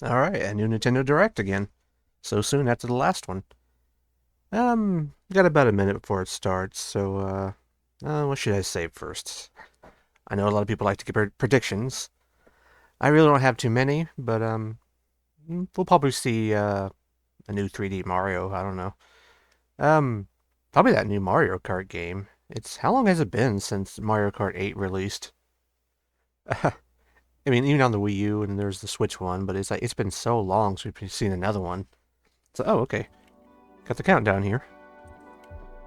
Alright, a new Nintendo Direct again. So soon after the last one. Got about a minute before it starts, so, what should I say first? I know a lot of people like to give predictions. I really don't have too many, but, we'll probably see, a new 3D Mario, I don't know. Um, Probably that new Mario Kart game. How long has it been since Mario Kart 8 released? I mean, even on the Wii U, and there's the Switch one, but it's been so long since we've seen another one. So, oh, okay. Got the countdown here.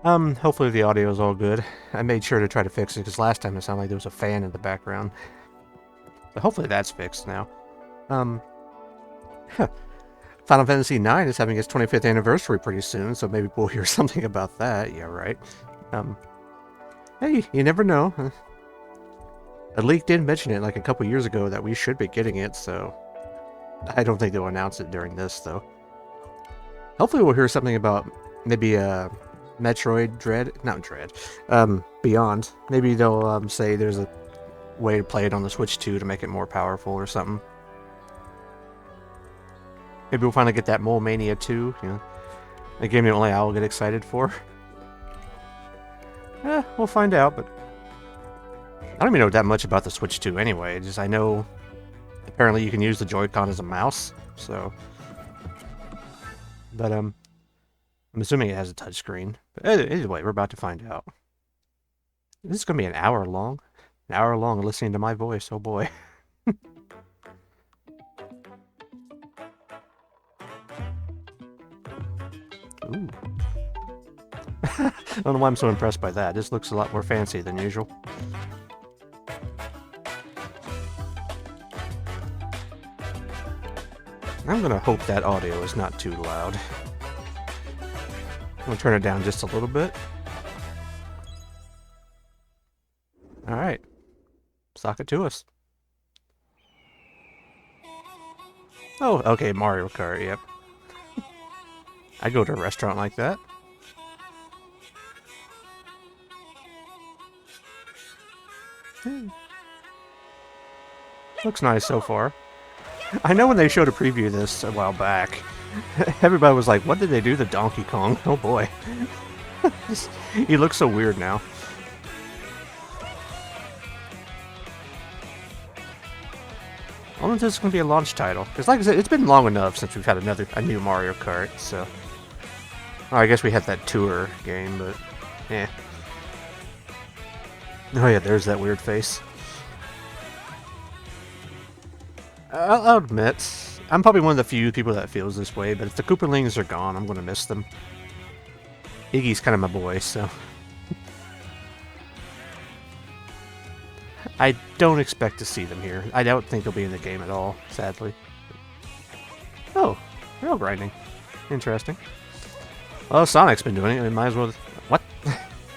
Hopefully the audio is all good. I made sure to try to fix it because last time it sounded like there was a fan in the background. But hopefully that's fixed now. Um, Final Fantasy IX is having its 25th anniversary pretty soon, so maybe we'll hear something about that. Yeah, right. Um, hey, you never know. A leak did mention it like a couple years ago that we should be getting it, so I don't think they'll announce it during this, though. Hopefully we'll hear something about maybe Metroid Dread, not Dread, Beyond. Maybe they'll say there's a way to play it on the Switch 2 to make it more powerful or something. Maybe we'll finally get that Mole Mania 2, you know, a game that only I'll get excited for. We'll find out, but I don't even know that much about the Switch 2 anyway. Just I know apparently you can use the Joy-Con as a mouse, so. But I'm assuming it has a touchscreen. But anyway, we're about to find out. This is gonna be an hour long. An hour long listening to my voice, oh boy. Ooh. I don't know why I'm so impressed by that. This looks a lot more fancy than usual. I'm gonna hope that audio is not too loud. I'm gonna turn it down just a little bit. Alright. Sock it to us. Oh, okay, Mario Kart, yep. I go to a restaurant like that. Looks nice so far. I know when they showed a preview of this a while back, everybody was like, what did they do to Donkey Kong? Oh boy. He looks so weird now. I wonder if this is going to be a launch title. Because like I said, it's been long enough since we've had a new Mario Kart, so. Oh, I guess we had that tour game, but yeah. Oh yeah, there's that weird face. I'll admit, I'm probably one of the few people that feels this way, but if the Kooparlings are gone, I'm going to miss them. Iggy's kind of my boy, so. I don't expect to see them here. I don't think they'll be in the game at all, sadly. Oh, rail grinding. Interesting. Well, Sonic's been doing it. We might as well... What?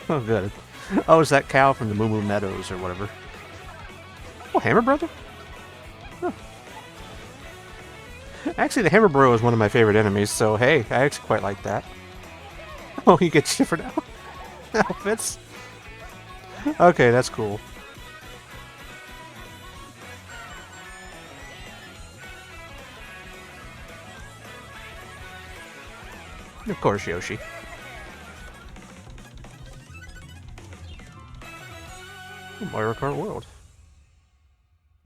Oh, good. Oh, it's that cow from the Moo Moo Meadows or whatever. Oh, Hammer Brother? Huh. Actually, the Hammer Bro is one of my favorite enemies, so hey, I actually quite like that. Oh, he gets different outfits? Okay, that's cool. Of course, Yoshi. Oh, Mario Kart World.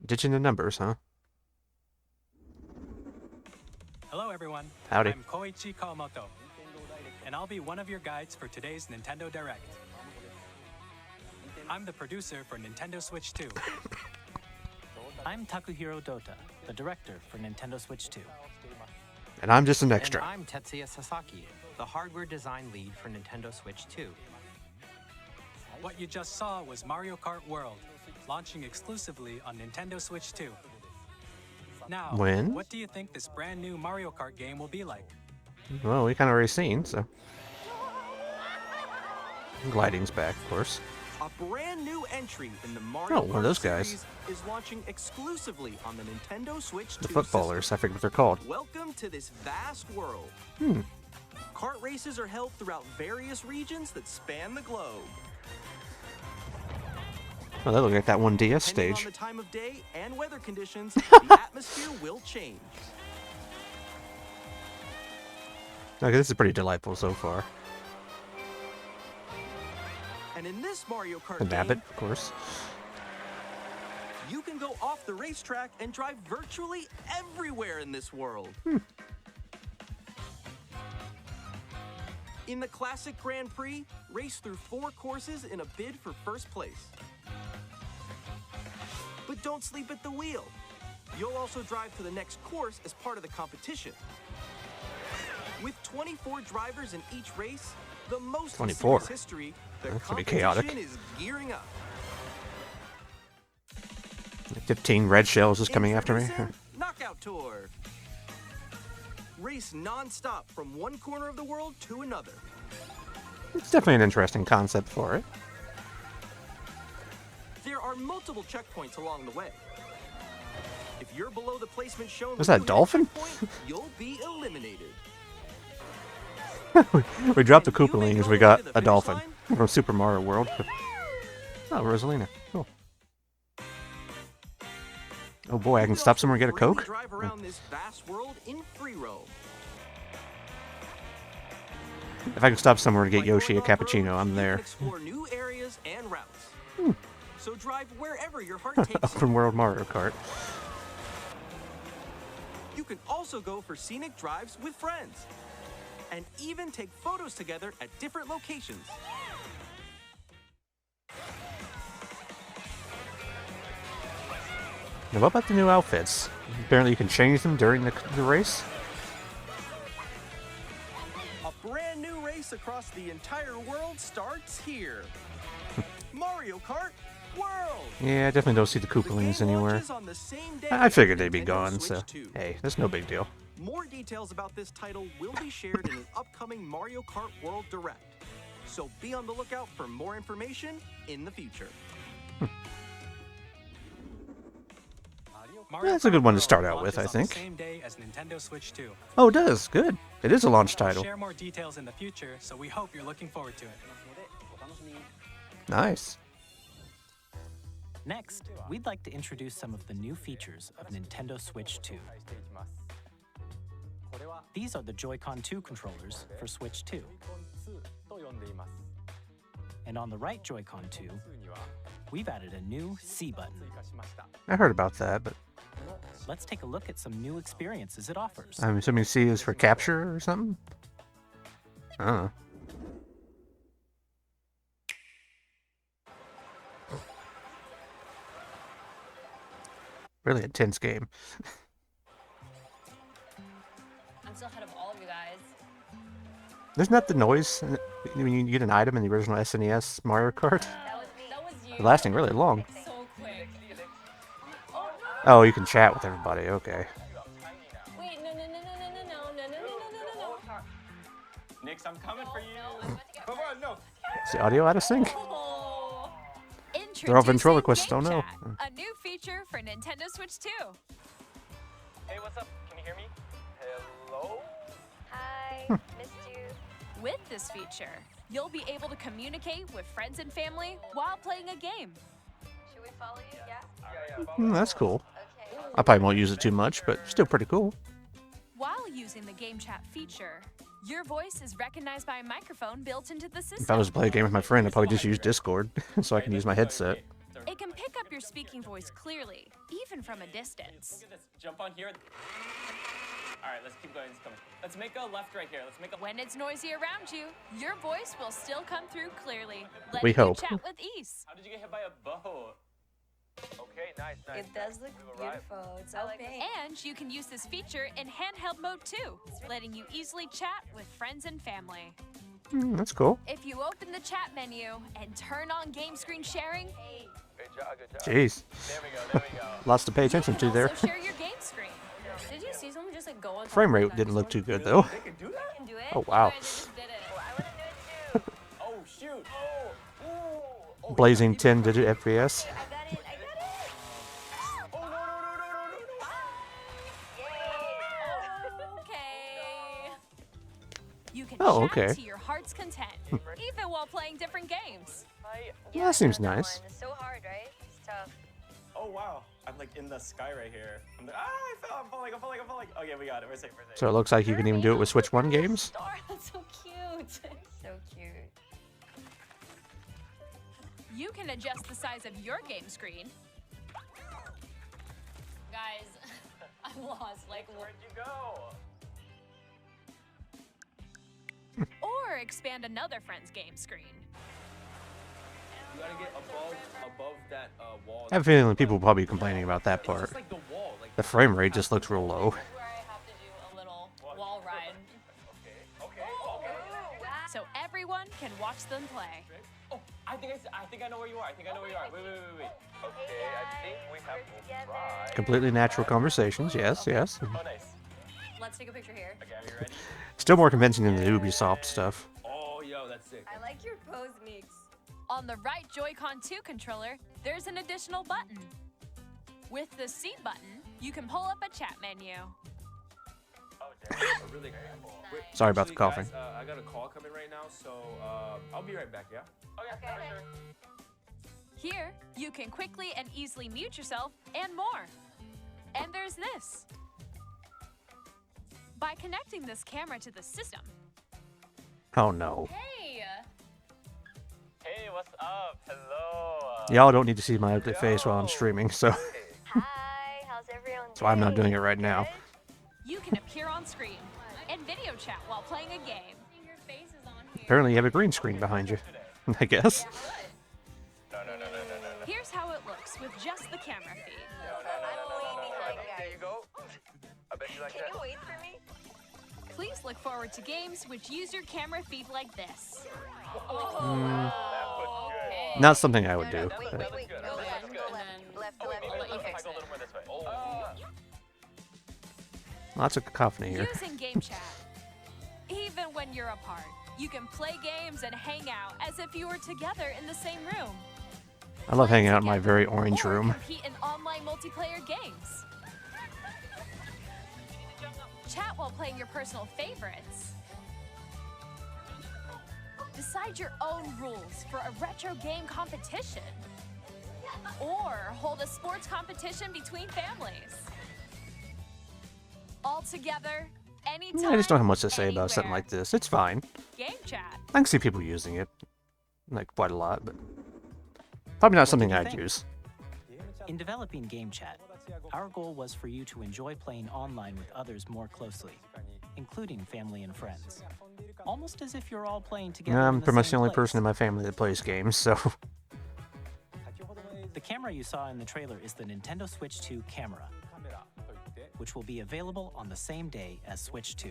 Ditching the numbers, huh? Hello, everyone. Howdy. I'm Koichi Kawamoto, and I'll be one of your guides for today's Nintendo Direct. I'm the producer for Nintendo Switch 2. I'm Takuhiro Dota, the director for Nintendo Switch 2. And I'm just an extra. And I'm Tetsuya Sasaki, the hardware design lead for Nintendo Switch 2. What you just saw was Mario Kart World, launching exclusively on Nintendo Switch 2. Now, When? what do you think this brand new Mario Kart game will be like? Well, we kind of already seen, so. Gliding's back, of course. A brand new entry in the Mario one of those Kart guys. series is launching exclusively on the Nintendo Switch 2 The footballers, system. I forget what they're called. Welcome to this vast world. Hmm. Kart races are held throughout various regions that span the globe. Oh, they look like that one DS Depending stage. on the time of day and weather conditions, the atmosphere will change. Okay, this is pretty delightful so far. And in this Mario Kart And game, Nabbit, of course. you can go off the racetrack and drive virtually everywhere in this world. In the Classic Grand Prix, race through 4 courses in a bid for first place. But don't sleep at the wheel. You'll also drive to the next course as part of the competition. With 24 drivers in each race, the most in 24. series history, the That's gonna be competition chaotic. is gearing up. 15 red shells is coming after me. Introducing Knockout Tour. Race non-stop from one corner of the world to another. It's definitely an interesting concept for it. There are multiple checkpoints along the way. If you're below the placement shown, Was when that you hit dolphin? checkpoint, you'll be eliminated. We dropped the And you may Koopalings, go we got to the a finish dolphin line. from Super Mario World. Oh, Rosalina. Cool. Oh boy, I can You stop also somewhere and get a freely Coke? Drive around this vast world in free roam. If I can stop somewhere to get By Yoshi a going off-road, cappuccino, I'm you there. can explore new areas and routes. So drive wherever your heart takes you. Open World Mario Kart. You can also go for scenic drives with friends. And even take photos together at different locations. Now, what about the new outfits? Apparently you can change them during the race? A brand new race across the entire world starts here. Mario Kart World! Yeah, I definitely don't see the The Koopalings game anywhere. launches on the same day I figured as they'd be Nintendo gone, Switch so 2. hey, that's no big deal. More details about this title will be shared in an upcoming Mario Kart World Direct. So be on the lookout for more information in the future. Mario That's a Kart good one to World start out with, launches I on think. the same day as Nintendo Switch 2. Oh, it does. Good. It is a launch We'll title. share more details in the future, so we hope you're looking forward to it. Nice. Next, we'd like to introduce some of the new features of Nintendo Switch 2. These are the Joy-Con 2 controllers for Switch 2. And on the right Joy-Con 2, we've added a new C button. I heard about that, but Let's take a look at some new experiences it offers. I'm assuming C is for capture or something? I don't know. Really intense game. I'm still ahead of all of you guys. Isn't that the noise when you get an item in the original SNES Mario Kart? That was you. Lasting really long. So quick. Oh, you can chat with everybody. Okay. Wait, no. Nix, I'm coming for you. No, I'm about to get Come on, no. Is the audio out of sync? Oh. They're all ventriloquists, Game don't know. Chat, a new feature for Nintendo Switch 2. Hey, what's up? Can you hear me? Hello? Hi, missed you. With this feature, you'll be able to communicate with friends and family while playing a game. Should we follow you? Yeah? That's cool. Okay. I probably won't use it too much, but still pretty cool. While using the game chat feature, your voice is recognized by a microphone built into the system. If I was to play a game with my friend, I'd probably just use Discord so I can use my headset. It can pick up your speaking voice clearly, even from a distance. Look at this. Jump on here. All right, let's keep going. It's coming. Let's make a left right here. Let's make a. When it's noisy around you, your voice will still come through clearly, letting We you hope. chat with ease. How did you get hit by a boat? Okay, nice. It does look beautiful. It's opaque. And you can use this feature in handheld mode too, letting you easily chat with friends and family. That's cool. If you open the chat menu and turn on game screen sharing, Good job, good job. Jeez. There we go, there we go. Lots to pay attention you to can there. also share your game screen. Did you see someone just like go on top Frame of rate that didn't look stone? too good though. They can do that? Can do it? Oh wow. Guys, I just did it. Oh, I want to do it too. Oh, shoot. Oh, ooh. Oh, Blazing yeah, 10-digit FPS. I got it. I got it. Oh, no, no, no, no, no, no, no. Okay. You can Oh, chat okay. to your heart's content, even while playing different games. Well, that seems I got nice. one. It's so hard, right? It's tough. Oh, wow. I've like in the sky right here. I'm like, I fell. I'm falling. Okay, we got it. We're safe. So it looks like you can even do it with Switch 1 games. Star, that's so cute. So cute. You can adjust the size of your game screen. Guys, I'm lost. Like, Where'd you go? Or expand another friend's game screen. You gotta get above that wall. I have a feeling people will probably be complaining about that It's part. just like the wall. Like, The frame rate just looks real low. this is where I have to do a little wall ride. okay. So everyone can watch them play. Oh, I think I know where you are. I think I know where you are. Wait. Okay, I think we have to try. Completely natural conversations, yes. Oh, nice. Let's take a picture here. Okay, are you ready? Still more convincing than the Ubisoft stuff. Oh, yo, that's sick. I like your pose, Meeks. On the right Joy-Con 2 controller, there's an additional button. With the C button, you can pull up a chat menu. Oh, damn. A really cool. Wait, Sorry about the actually, coughing. Guys, I got a call coming right now, so I'll be right back, yeah? Okay, sure. Here, you can quickly and easily mute yourself and more. And there's this. By connecting this camera to the system, Oh no. Hey! Hey, what's up? Hello. Y'all don't need to see my ugly face while I'm streaming, so Hi, how's everyone that's why I'm not doing it right now. you can appear on screen and video chat while playing a game. Your face is on here. Apparently you have a green screen behind you, I guess. No. Here's how it looks with just the camera feed. There you go. I bet you like Can you wait for me? Please look forward to games which use your camera feed like this. Not something I would do. Wait, but- wait. Go left, go left. Left. Wait, Let you if I fix go a it. little more this way. Lots of cacophony here. Using game chat. Even when you're apart, you can play games and hang out as if you were together in the same room. I love hanging out in my very orange Or room. compete in online multiplayer games. Chat while playing your personal favorites. Decide your own rules for a retro game competition. Or hold a sports competition between families. All together, anytime. I just don't have much to say about something anywhere. like this. It's fine. Game chat. I can see people using it, like quite a lot, but probably not something did you I'd think? use. In developing Game Chat, our goal was for you to enjoy playing online with others more closely, including family and friends. Almost as if you're all playing together. I'm in the pretty much the same only place. person in my family that plays games, so The camera you saw in the trailer is the Nintendo Switch 2 camera, which will be available on the same day as Switch 2.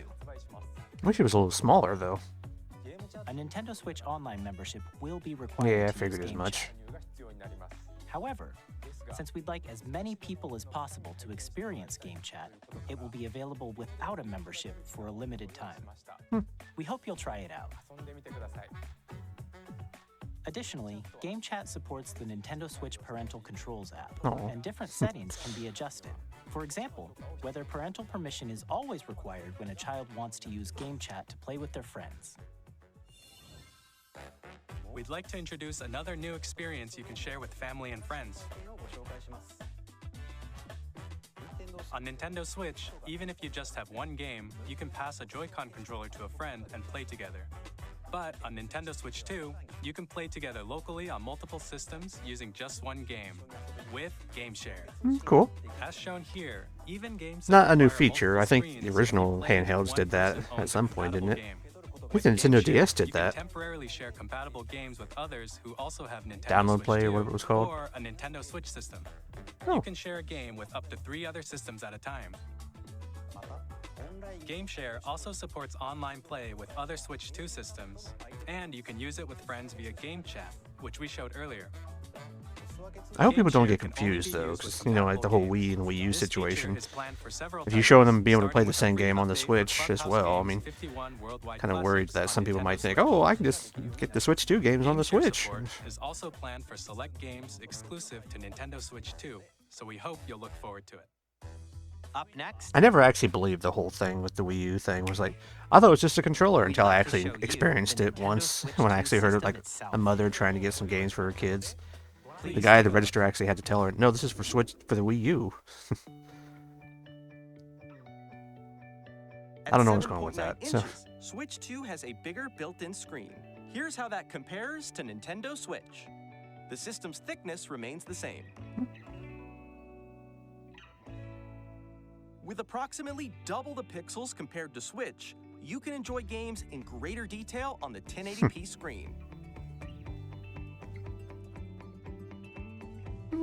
I wish it was a little smaller though. A Nintendo Switch Online membership will be required. Yeah, I to use figured as Game much. Chat. However, since we'd like as many people as possible to experience Game Chat, it will be available without a membership for a limited time. We hope you'll try it out. Additionally, Game Chat supports the Nintendo Switch Parental Controls app, Aw. and different settings can be adjusted. For example, whether parental permission is always required when a child wants to use Game Chat to play with their friends. We'd like to introduce another new experience you can share with family and friends. On Nintendo Switch, even if you just have one game, you can pass a Joy-Con controller to a friend and play together. But on Nintendo Switch 2, you can play together locally on multiple systems using just one game, with Game Share. Cool. As shown here, even games that Not a new require feature. multiple I think screens the can original be played with handhelds one did that person-owned at some point, didn't it? compatible game. I think With the Nintendo Game DS Share, did you can that. temporarily share compatible games with others who also have Nintendo Download Switch Play or 2 whatever it was called. or a Nintendo Switch system. Oh. You can share a game with up to 3 other systems at a time. Game Share also supports online play with other Switch 2 systems, and you can use it with friends via Game Chat, which we showed earlier. I hope people don't Game get Share can only confused be though, used with because you know, like the whole compatible Wii and Wii U This feature situation. is planned for several If you show them titles, being able to play starting the with a same free game on the update for Switch as Clubhouse well, I Games' mean, 51 worldwide kind of worried classics that some on people Nintendo might think, Switch. oh, I can just get the Switch 2 games on the Game Share Switch. support is also planned for select games exclusive to Nintendo Switch 2, so we hope you'll look forward to it. Up next, I never actually believed the whole thing with the Wii U thing. Was like, I thought it was just a controller We'd until I like to actually show you experienced the it Nintendo once Switch when I 2 actually heard of system like itself. a mother trying to get some games for her kids. The guy at the register actually had to tell her, no, this is for the Wii U. I don't know what's going on with that. So. Switch 2 has a bigger built-in screen. Here's how that compares to Nintendo Switch. The system's thickness remains the same. With approximately double the pixels compared to Switch, you can enjoy games in greater detail on the 1080p screen.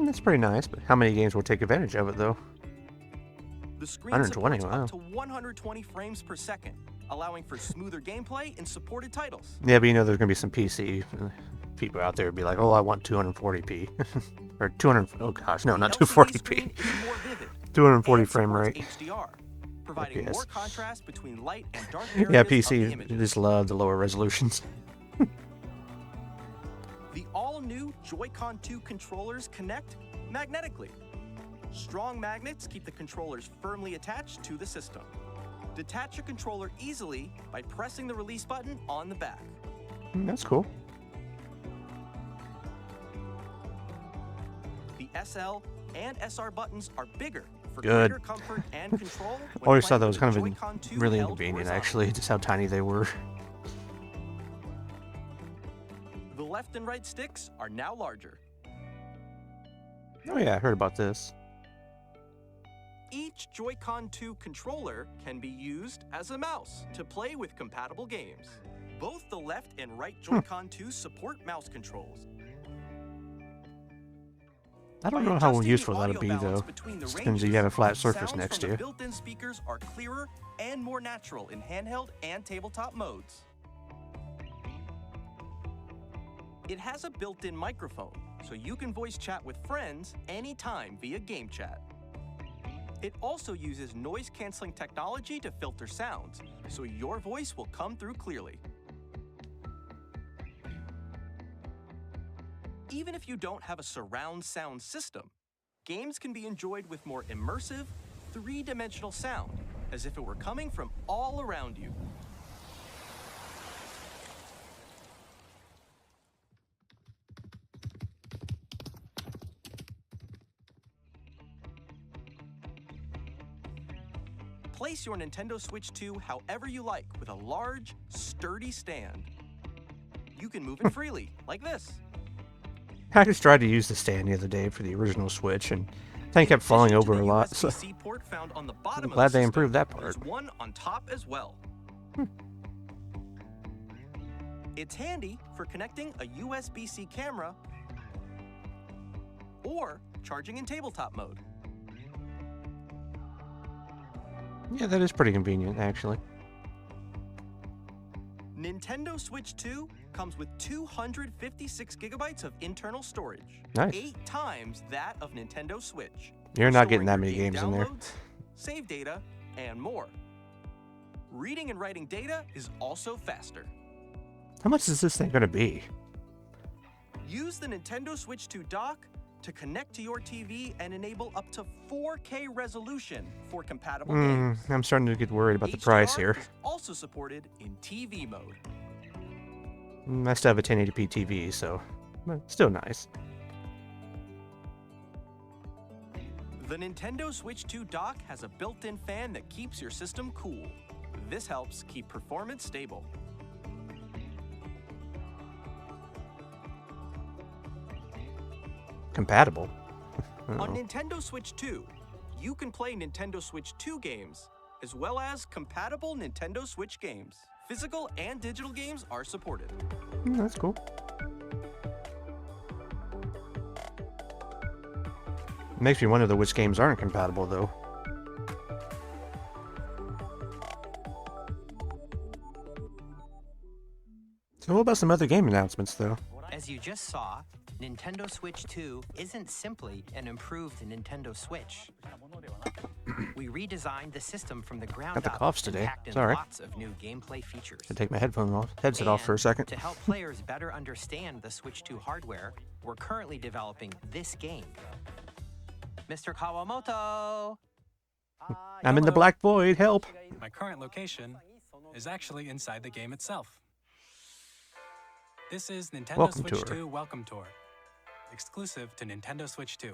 That's pretty nice, but how many games will take advantage of it, though? The screen 120, supports wow. up to 120 frames per second, allowing for smoother gameplay in supported titles. Yeah, but you know there's going to be some PC people out there who be like, oh, I want 240p. Or 200, oh gosh, no, not The LCD screen 240p. is more vivid 240 and frame supports rate. HDR, providing FPS. more contrast between light and dark areas Yeah, of the PC images. just love the lower resolutions. The all-new Joy-Con 2 controllers connect magnetically. Strong magnets keep the controllers firmly attached to the system. Detach your controller easily by pressing the release button on the back. That's cool. The SL and SR buttons are bigger for Good. greater comfort and control. when Always playing thought that was with kind the of Joy-Con 2 really held inconvenient, horizontally. actually, just how tiny they were. The left and right sticks are now larger. Oh yeah, I heard about this. Each Joy-Con 2 controller can be used as a mouse to play with compatible games. Both the left and right Joy-Con 2 support mouse controls. I don't By know how adjusting the useful that would audio be, balance though. between the Since you have a ranges, flat surface sounds next from to the you. built-in speakers are clearer and more natural in handheld and tabletop modes. It has a built-in microphone, so you can voice chat with friends anytime via game chat. It also uses noise-canceling technology to filter sounds, so your voice will come through clearly. Even if you don't have a surround sound system, games can be enjoyed with more immersive, three-dimensional sound, as if it were coming from all around you. Place your Nintendo Switch 2 however you like with a large, sturdy stand. You can move it freely, like this. I just tried to use the stand the other day for the original Switch, and the thing kept falling In addition over to a the lot. So USB-C port found on the bottom I'm of glad the they system, improved that part. There's one on top as well. It's handy for connecting a USB-C camera or charging in tabletop mode. yeah, that is pretty convenient, actually. Nintendo Switch 2 comes with 256 gigabytes of internal storage. Nice. 8 times that of Nintendo Switch. You're for not getting storing that your many game games in there. downloads, save data, and more. Reading and writing data is also faster. How much is this thing going to be? Use the Nintendo Switch 2 dock to connect to your TV and enable up to 4K resolution for compatible games. I'm starting to get worried about the price HDR here. is also supported in TV mode. I still have a 1080p TV, so but still nice. The Nintendo Switch 2 dock has a built-in fan that keeps your system cool. This helps keep performance stable. Compatible. On Oh. Nintendo Switch 2, you can play Nintendo Switch 2 games, as well as compatible Nintendo Switch games. Physical and digital games are supported. That's cool. Makes me wonder though which games aren't compatible though. So what about some other game announcements though? As you just saw, Nintendo Switch 2 isn't simply an improved Nintendo Switch. We redesigned the system from the ground Got the up coughs and today. packed in Sorry. lots of new gameplay features. Should take my headset off for a And second. To help players better understand the Switch 2 hardware, we're currently developing this game. Mr. Kawamoto! I'm in the black void, help! My current location is actually inside the game itself. This is Nintendo Welcome Switch Tour. 2 Welcome Tour. exclusive to Nintendo Switch 2.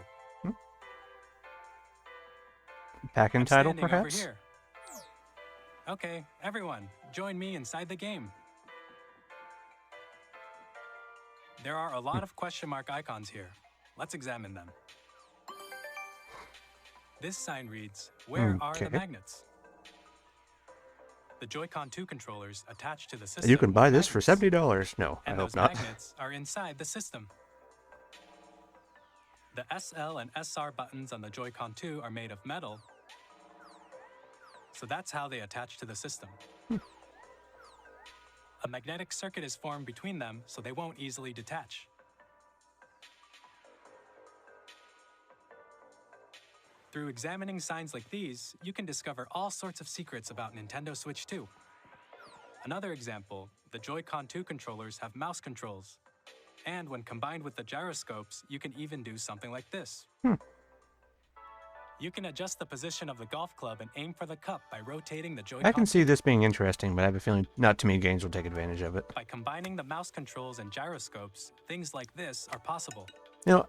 Pack-in I'm title, standing perhaps? over here. Okay, everyone, join me inside the game. There are a lot of question mark icons here. Let's examine them. This sign reads, "Where are the Okay. magnets?" The Joy-Con 2 controllers attached to the system. You can buy with this for magnets. $70. No, I And hope those not. magnets are inside the system. The SL and SR buttons on the Joy-Con 2 are made of metal, so that's how they attach to the system. A magnetic circuit is formed between them, so they won't easily detach. Through examining signs like these, you can discover all sorts of secrets about Nintendo Switch 2. Another example, the Joy-Con 2 controllers have mouse controls. And when combined with the gyroscopes, you can even do something like this. You can adjust the position of the golf club and aim for the cup by rotating the Joy-Con. I can see this being interesting, but I have a feeling not too many games will take advantage of it. By combining the mouse controls and gyroscopes, things like this are possible. You know,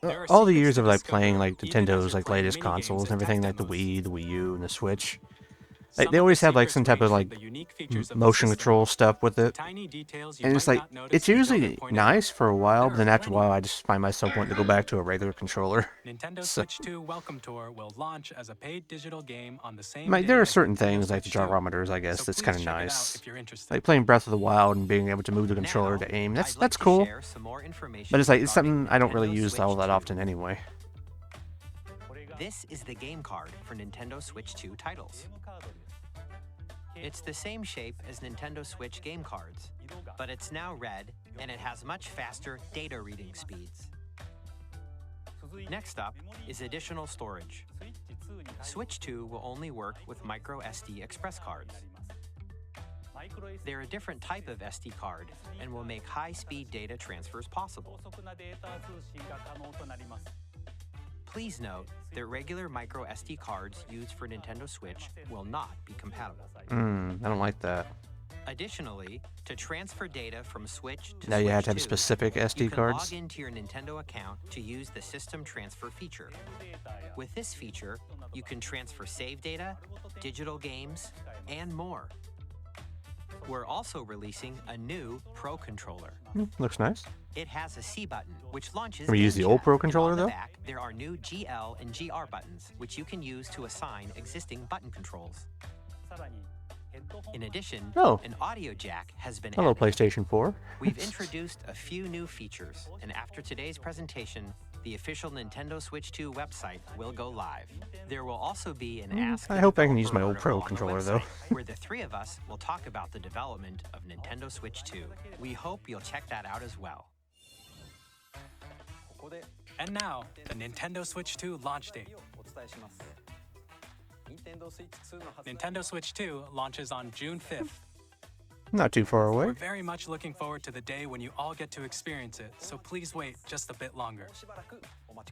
There are all the secrets years to of like discover playing like even as Nintendo's you're like playing latest minigames consoles and and everything, tech like the demos. Wii, the Wii U, and the Switch. Some They of always the have like secrets some type of range like from the unique features of the motion system control stuff with to it. tiny details you And it's might like, not notice it's until they're usually pointed out. nice for a while, but There then are after a plenty. while I just find myself wanting to go back to a regular controller. Nintendo So- Switch 2 Welcome Tour will launch as a paid digital game on the same Like, day there are as certain Nintendo things like the Switch 2. gyrometers, I guess, So that's please kind of check it out nice. if you're interested. Like playing Breath of the Wild and being able to move the controller Now, to aim, I'd that's like to cool. share some more information But it's like, it's regarding something I don't really Nintendo use all Switch that 2. often anyway. This is the game card for Nintendo Switch 2 titles. It's the same shape as Nintendo Switch game cards, but it's now red and it has much faster data reading speeds. Next up is additional storage. Switch 2 will only work with micro SD express cards. They're a different type of SD card and will make high-speed data transfers possible. Please note that regular micro SD cards used for Nintendo Switch will not be compatible. I don't like that. Additionally, to transfer data from Switch to Now you Switch have to have 2, specific you SD can cards. log into your Nintendo account to use the System Transfer feature. With this feature, you can transfer save data, digital games, and more. We're also releasing a new Pro controller. Looks nice. It has a C button, which launches. Can we use Game the old Chat, Pro and controller, on the though? back, there are new GL and GR buttons, which you can use to assign existing button controls. In addition, Oh. an audio jack has been Hello, added. PlayStation 4. We've introduced a few new features, and after today's presentation, the official Nintendo Switch 2 website will go live. There will also be an Ask I the hope I can use my Developer old Pro article on the controller, though. website, where the three of us will talk about the development of Nintendo Switch 2. We hope you'll check that out as well. And now, the Nintendo Switch 2 launch date. Nintendo Switch 2 launches on June 5th. Not too far We're away. very much looking forward to the day when you all get to experience it, so please wait just a bit longer.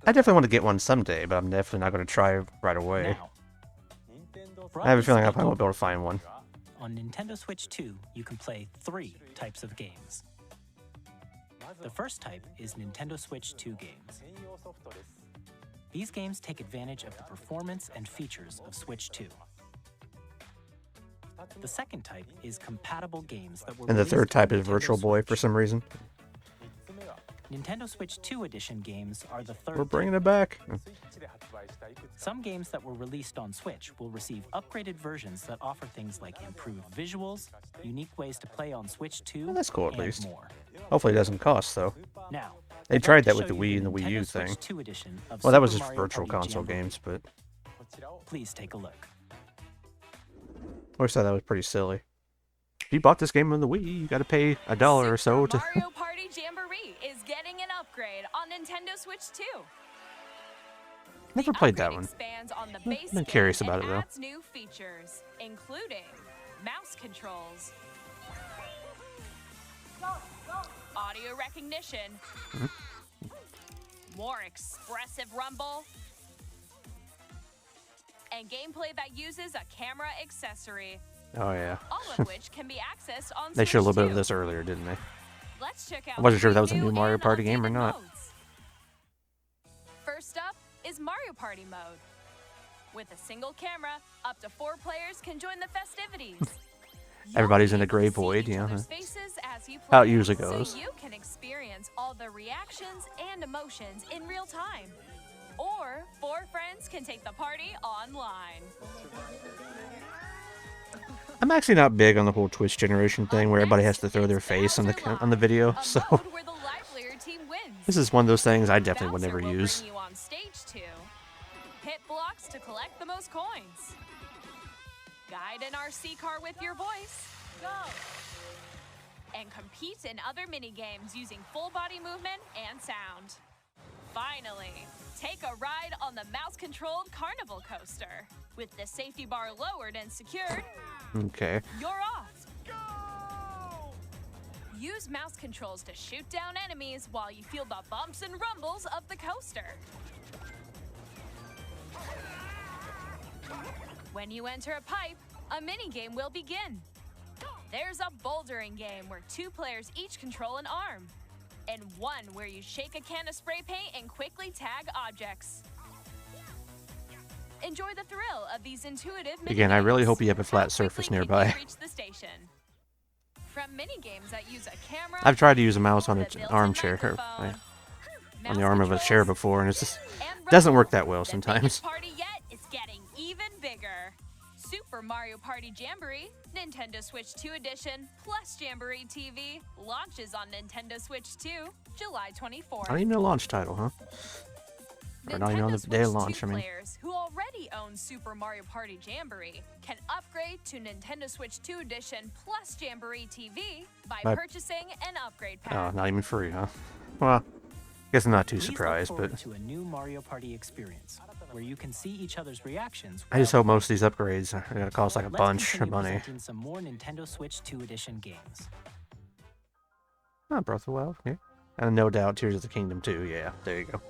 I definitely want to get one someday, but I'm definitely not going to try right away. Now, I have a feeling I broadly probably won't be able to find one. on Nintendo Switch 2, you can play 3 types of games. The first type is Nintendo Switch 2 games. These games take advantage of the performance and features of Switch 2. The second type is compatible games that were And the released third on type is Nintendo Virtual Boy for Switch. some reason. Nintendo Switch 2 edition games are the third We're type. bringing it back. Some games that were released on Switch will receive upgraded versions that offer things like improved visuals, unique ways to play on Switch 2, Well, that's cool, at and least. more. Hopefully it doesn't cost, though. Now, They I'd tried like to that with show the you Wii and the Wii U Nintendo Switch thing. 2 edition of Well, that was Super just Mario virtual Party console Jamboree. games, but Please take a look. I always thought that was pretty silly. If you bought this game on the Wii, you got to pay $1 or so to. Super Mario Party Jamboree is getting an upgrade on Nintendo Switch 2. Never The played that upgrade one. expands on the I've base been game curious about and it, though. adds new features, including mouse controls, audio recognition, more expressive rumble, and gameplay that uses a camera accessory, Oh yeah. all of which can be accessed on They showed a little Switch bit of 2. this earlier, didn't they? Let's check out I wasn't sure if the that was a new new Mario and Party game or updated not. modes. Mario Party mode. With a single camera, up to 4 players can join the festivities. Everybody's in a You'll gray be able to see void, each yeah. other's faces as you How it play, usually goes. so you can experience all the reactions and emotions in real time. Or 4 friends can take the party online. I'm actually not big on the whole Twitch generation thing where everybody has to throw their face on the video, A so mode where the livelier team wins. this is one of those things I definitely would Bouncer never will use. bring you on stage too. Hit blocks to collect the most coins. Guide an RC car with your voice. Go! And compete in other mini games using full body movement and sound. Finally, take a ride on the mouse-controlled carnival coaster. With the safety bar lowered and secured, Okay. you're off. Go! Use mouse controls to shoot down enemies while you feel the bumps and rumbles of the coaster. When you enter a pipe, a mini-game will begin. There's a bouldering game where 2 players each control an arm, and one where you shake a can of spray paint and quickly tag objects. Enjoy the thrill of these intuitive mini Again, I really games. hope you have a flat How surface quickly can nearby. you reach the station? From mini games that use a camera, I've tried to use a mouse on the an built-in armchair, microphone, on the mouse arm of a chair controls, before, and it's just and doesn't work rumble. that well The sometimes. biggest party yet is getting even bigger. Super Mario Party Jamboree, Nintendo Switch 2 Edition, plus Jamboree TV launches on Nintendo Switch 2, July 24th. I don't even know launch title, huh? Or not even on the Nintendo day of Switch launch, 2 I mean. players who already own Super Mario Party Jamboree can upgrade to Nintendo Switch 2 Edition plus Jamboree TV by By- purchasing an upgrade pack. Oh, not even free, huh? Well, guess I'm not too Please look surprised, forward but to a new Mario Party experience where you can see each other's reactions. I just while hope most of these upgrades are gonna cost like a Let's bunch of continue money. presenting some more Nintendo Switch 2 Edition games. Oh, Breath of the Wild, yeah. And no doubt Tears of the Kingdom too, yeah, there you go.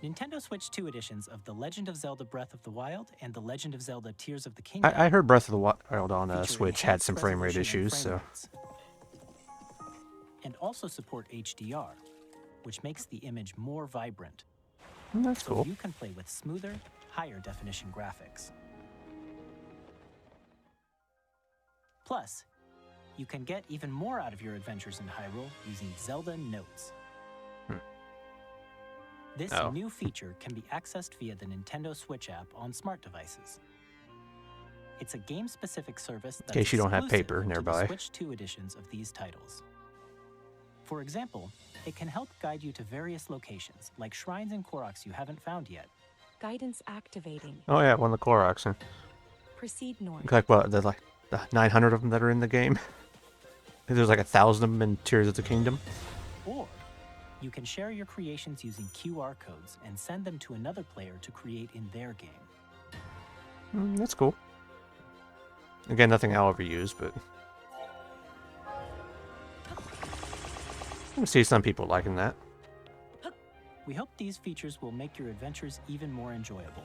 Nintendo Switch 2 editions of The Legend of Zelda Breath of the Wild and The Legend of Zelda Tears of the Kingdom. I heard Breath of the Wild on feature Switch had enhanced some frame rate resolution and issues, frame so rates. And also support HDR, which makes the image more vibrant. that's So cool. you can play with smoother, higher definition graphics. Plus, you can get even more out of your adventures in Hyrule using Zelda Notes. This Oh. new feature can be accessed via the Nintendo Switch app on smart devices. It's a game-specific service that's case you don't have exclusive paper to the nearby. Switch 2 editions of these titles. For example, it can help guide you to various locations, like shrines and Koroks you haven't found yet. Guidance activating. Oh yeah, one of the Koroks. Huh? Proceed north. Like what? There's like the 900 of them that are in the game. There's like 1,000 of them in Tears of the Kingdom. Or you can share your creations using QR codes and send them to another player to create in their game. That's cool. Again, nothing I'll ever use, but I can see some people liking that. We hope these features will make your adventures even more enjoyable.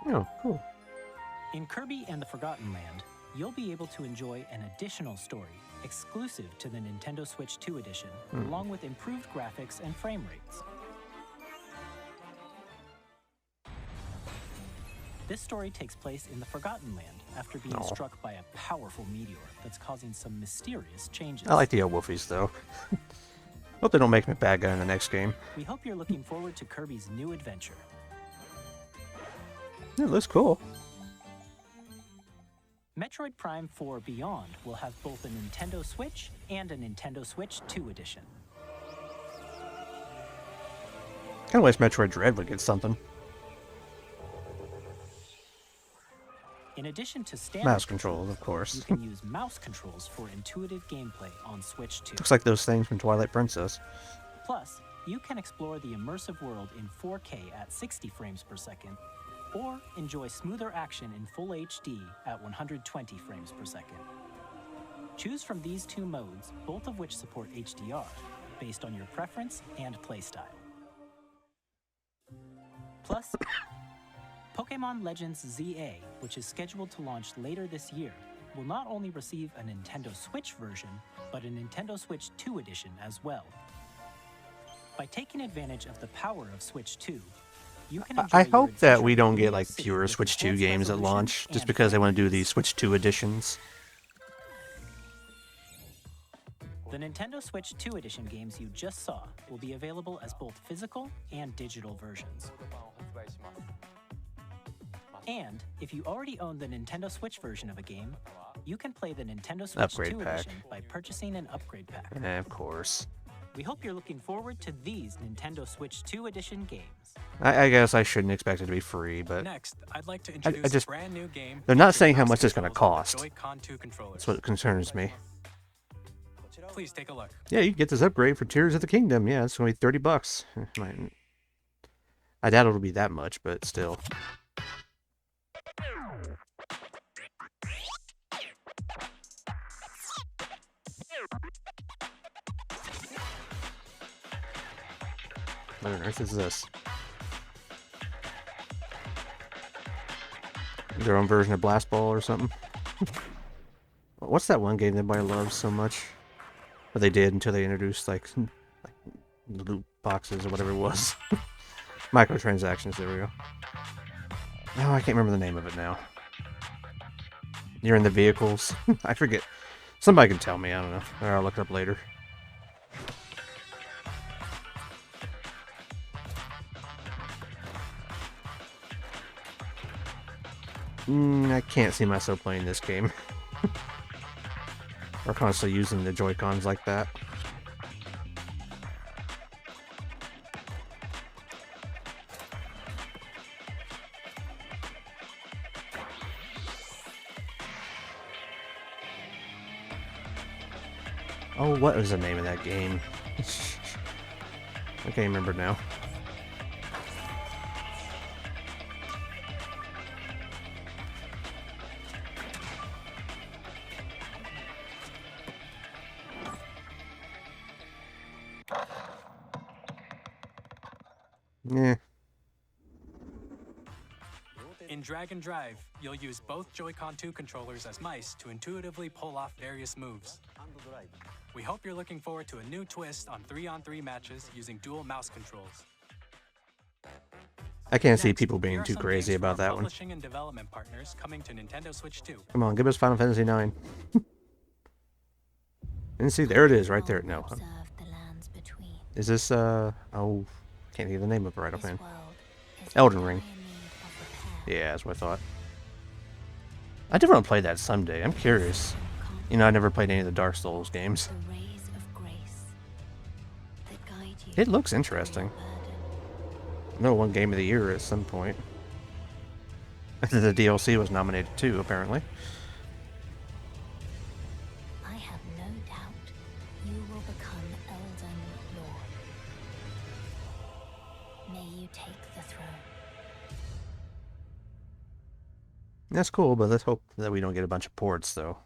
Oh, cool. In Kirby and the Forgotten Land, you'll be able to enjoy an additional story exclusive to the Nintendo Switch 2 edition, along with improved graphics and frame rates. This story takes place in the Forgotten Land after being Aw. struck by a powerful meteor that's causing some mysterious changes. I like the Wolfies though. Hope they don't make me a bad guy in the next game. We hope you're looking forward to Kirby's new adventure. It looks cool. Metroid Prime 4 Beyond will have both a Nintendo Switch and a Nintendo Switch 2 edition. Kind of wish Metroid Dread would get something. In addition to standard Mouse controls, of you course. can use mouse controls for intuitive gameplay on Switch 2. Looks like those things from Twilight Princess. Plus, you can explore the immersive world in 4K at 60 frames per second, or enjoy smoother action in full HD at 120 frames per second. Choose from these two modes, both of which support HDR, based on your preference and playstyle. Plus, Pokémon Legends ZA, which is scheduled to launch later this year, will not only receive a Nintendo Switch version, but a Nintendo Switch 2 edition as well. By taking advantage of the power of Switch 2, you can I enjoy your hope that adventure we don't in get New like City fewer with Switch 2 enhanced games at resolution launch, just and because they want to do frames. these Switch 2 editions. The Nintendo Switch 2 Edition games you just saw will be available as both physical and digital versions. And if you already own the Nintendo Switch version of a game, you can play the Nintendo Switch Upgrade 2 pack. Edition by purchasing an upgrade pack. Of course. We hope you're looking forward to these Nintendo Switch 2 Edition games. I guess I shouldn't expect it to be free, but Next, I'd like to introduce just- a brand new game. they're not featuring saying how mouse much it's gonna controls with cost. Joy-Con 2 controllers. that's what concerns me. Please take a look. Yeah, you can get this upgrade for Tears of the Kingdom. Yeah, it's only $30. I doubt it'll be that much, but still. What on earth is this? Their own version of Blast Ball or something? What's that one game that everybody loves so much? Or they did until they introduced like loot boxes or whatever it was. Microtransactions, there we go. Oh, I can't remember the name of it now. You're in the vehicles. I forget. Somebody can tell me, I don't know. Or I'll look it up later. I can't see myself playing this game. Or constantly using the Joy-Cons like that. Oh, what was the name of that game? I can't remember now. Yeah. In Drag and Drive, you'll use both Joy-Con 2 controllers as mice to intuitively pull off various moves. We hope you're looking forward to a new twist on 3-on-3 matches using dual mouse controls. I can't see Next, people here being are too some crazy games from about our that one. Publishing and development partners coming to Nintendo Switch 2. Come on, give us Final Fantasy IX. And see, there it is, right there. No. Is this, oh, can't think of the name of it right offhand. Elden Ring. Yeah, that's what I thought. I do want to play that someday. I'm curious. You know, I never played any of the Dark Souls games. It looks interesting. No one Game of the Year at some point. The DLC was nominated too, apparently. I have no doubt you will become Elden Lord. May you take the throne. That's cool, but let's hope that we don't get a bunch of ports, though.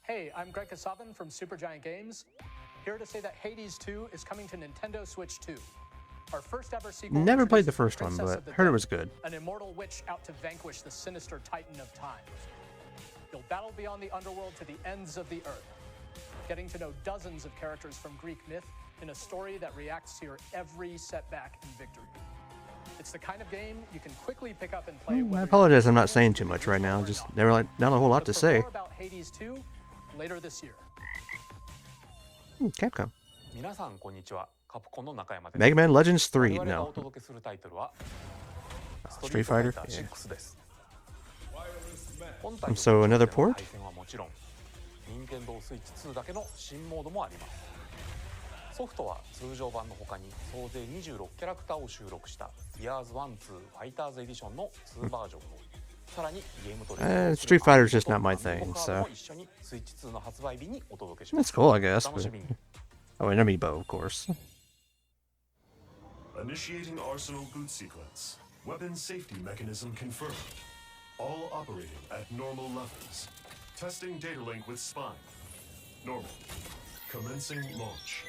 Hey, I'm Greg Kasavin from Supergiant Games. Here to say that Hades 2 is coming to Nintendo Switch 2. Our first ever sequel. Never played the introduces first one, Princess but of the heard it Dead, was good. An immortal witch out to vanquish the sinister Titan of Time. You'll battle beyond the underworld to the ends of the earth, getting to know dozens of characters from Greek myth in a story that reacts to your every setback and victory. It's the kind of game you can quickly pick up and play. I apologize, I'm not saying too much right now. Just never not a whole lot to say. More about Hades 2 later this year. Capcom. 皆さんこんにちは。カプコンの中山です。 Mega Man Legends 3. 我々がお No. 届けするタイトルは Street Fighter? 6です。 So another port? 対戦はもちろん、任天堂スイッチ2だけの新モードもあります。ソフトは通常版の他に総勢26キャラクターを収録した Years 1-2 Fighters Edition の2バージョンを。さらにゲームと連動する Street Fighter's just not my thing, カード so も一緒にスイッチ2の発売日にお届けしま that's す。 cool, I guess. お楽しみに。 Oh, an amiibo, of course. Initiating arsenal boot sequence. Weapon safety mechanism confirmed. All operating at normal levels. Testing data link with spine. Normal. Commencing launch.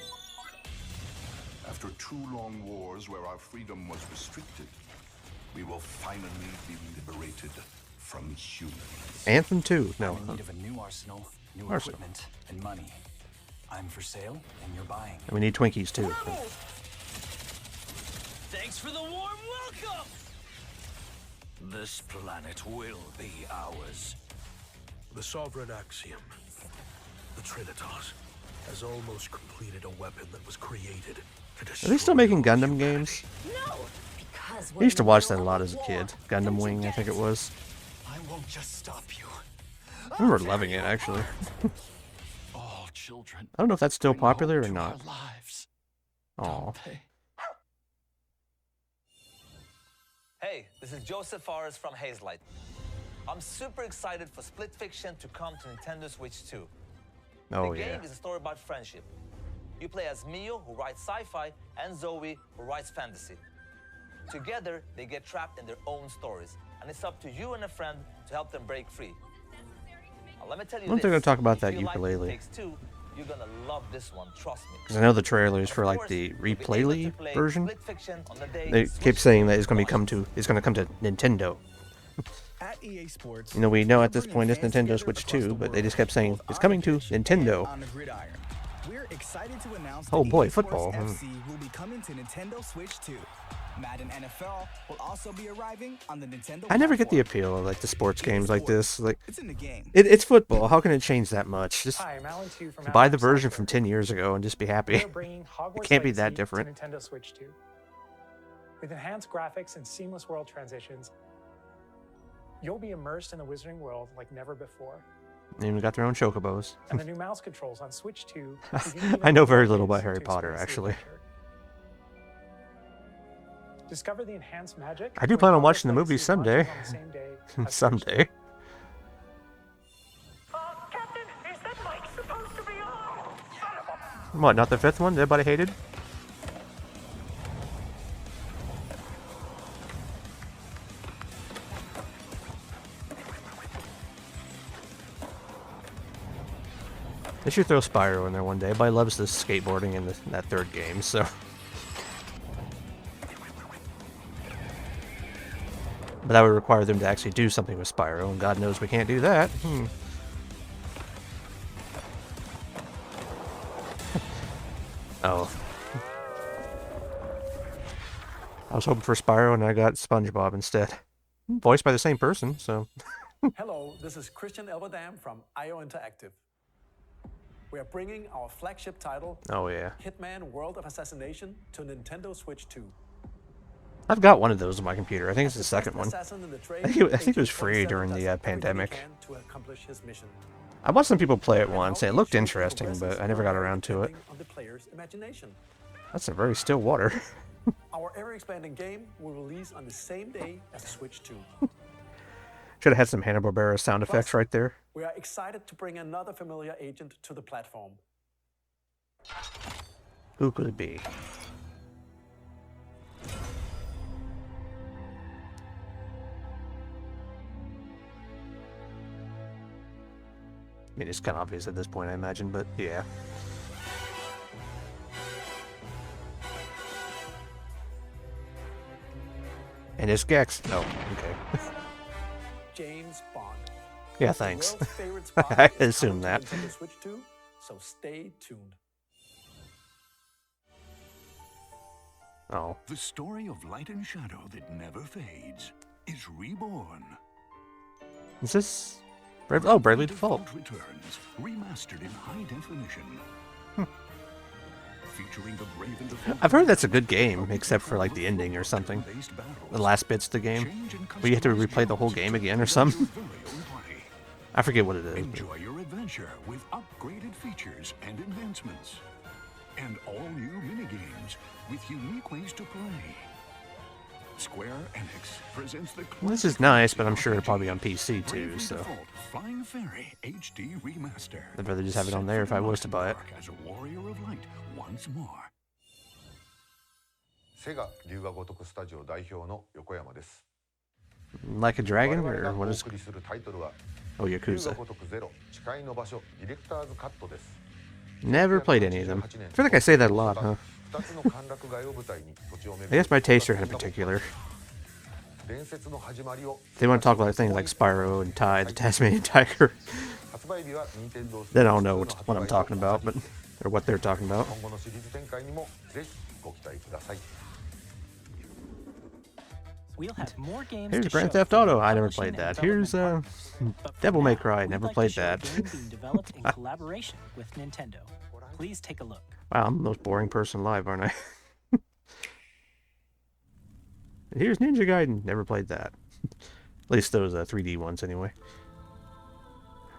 After 2 long wars where our freedom was restricted, we will finally be liberated from humans. Anthem 2. No. I'm in need of a new arsenal, new Arsenal. equipment, and money. I'm for sale, and you're buying. And we need Twinkies too. Thanks for the warm welcome! This planet will be ours. The Sovereign Axiom, the Trinitas, has almost completed a weapon that was created to destroy. Are they still making Gundam games? No! I used to watch that a lot as a kid. Gundam Wing, I think it was. I won't just stop you. I remember loving it, actually. All children. I don't know if that's still popular or to not. our lives, Aw. don't they? Hey, this is Joseph Forrest from Hazelight. I'm super excited for Split Fiction to come to Nintendo Switch 2. Oh, The yeah. game is a story about friendship. You play as Mio, who writes sci-fi, and Zoe, who writes fantasy. Together, they get trapped in their own stories, and it's up to you and a friend to help them break free. Now, let me tell you I don't think this, I'm gonna talk about if that you like ukulele. It Takes Two, you're gonna love this one, trust me. Because I know the trailers for like the replay version. They keep saying that it's gonna come to Nintendo. At EA Sports, You know, we know at this point it's Nintendo Switch 2, but they just kept saying it's coming to Nintendo. on the gridiron. We're excited to announce Oh that boy, EA Sports football. FC will be coming to Nintendo Switch 2. Madden NFL will also be arriving on the Nintendo I never get the platform. appeal of like the sports games like this. Like, It's in the game. it's football. How can it change that much? Just Hi, I'm Alan Two from buy the Avalanche version Software. from 10 years ago and just be happy. We're bringing Hogwarts It can't be Legacy that different. to Nintendo Switch 2. With enhanced graphics and seamless world transitions, you'll be immersed in the Wizarding world like never before. They even got their own chocobos. And the new mouse controls on Switch 2. I know very little about Harry Potter, actually. Discover the enhanced magic. I do when plan on Hogwarts watching the Legacy movie someday. launches on the same day as Switch 2. Someday. What, not the fifth one that everybody hated? They should throw Spyro in there one day. Everybody loves the skateboarding in that third game, so. But that would require them to actually do something with Spyro, and God knows we can't do that. Oh. I was hoping for Spyro, and I got SpongeBob instead. Voiced by the same person, so. Hello, this is Christian Elverdam from IO Interactive. We are bringing our flagship title, Oh, yeah. Hitman World of Assassination, to Nintendo Switch 2. I've got one of those on my computer. I think it's the second one. Assassin in the trade, I think it was Agent free 47 during does the everything he pandemic. can to accomplish his mission. I watched some people play it once, and it looked interesting, but I never got around to it. On the player's imagination. That's a very still water. Our ever-expanding game will release on the same day as Switch 2. Should have had some Hanna-Barbera sound effects right there. We are excited to bring another familiar agent to the platform. Who could it be? I mean, it's kind of obvious at this point, I imagine, but yeah. And it's Gex. Oh, okay. James Bond. Yeah, The thanks. world's favorite spy I is assumed coming that. to Nintendo Switch 2, so stay tuned. Oh. The story of light and shadow that never fades is reborn. Is this... Oh, Bravely Default. Returns, remastered in high definition. Featuring the brave and default. I've heard that's a good game, except for like the ending or something. The last bits of the game. Where you have to replay the whole game again or something. I forget what it is. Enjoy your adventure with upgraded features and advancements. And all new minigames with unique ways to play. Square Enix presents the This is nice, but I'm sure it'll probably be on PC too, so. Default Flying Fairy HD Remaster. I'd rather just have it on there if I was to buy it. As a warrior of light once more. セガ龍が如くスタジオ代表の横山です。 Like a Dragon, 我々 or が what お is... 送りするタイトルは Oh, 龍が Yakuza. 如くゼロ誓いの場所ディレクターズカットです。 Never played any of them. I feel like I say that a lot, huh? 2つの歓楽街を舞台に土地を巡 I guess my tastes are in particular. 伝説の始まりを They want to talk about things like Spyro and Ty, the Tasmanian Tiger. 発売日は任天堂 Then I don't know what I'm talking about, but... Or what they're talking about. 今後のシリーズ展開にもぜひご期待ください。 We'll have more games Here's to Grand show Theft from the Auto. I never publishing played and that. Here's development partners. But for Devil May now, Cry. we'd Never like to played show a that. game being developed in collaboration with Nintendo. Please take a look. Wow, I'm the most boring person alive, aren't I? Here's Ninja Gaiden. Never played that. At least those 3D ones, anyway.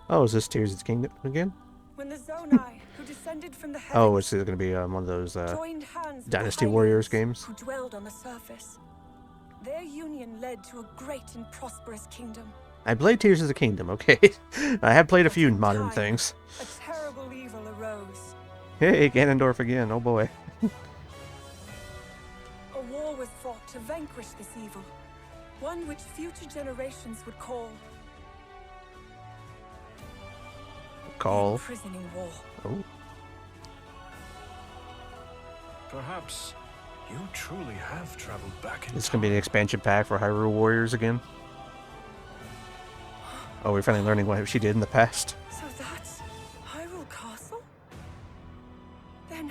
Oh, is this Tears of the Kingdom again? When the Zonai, who descended from the heavens, Oh, it's going to be one of those joined hands with Dynasty the Warriors Hylians games. who dwelled on the surface. Their union led to a great and prosperous kingdom. I played Tears of the Kingdom, okay. I have played a few modern things. A terrible evil arose. Hey, Ganondorf again, oh boy. A war was fought to vanquish this evil, one which future generations would call Call. imprisoning war. Oh. Perhaps you truly have traveled back in This is going to be the expansion pack for Hyrule Warriors again. Oh, we're finally learning what she did in the past. So that's Hyrule Castle? Then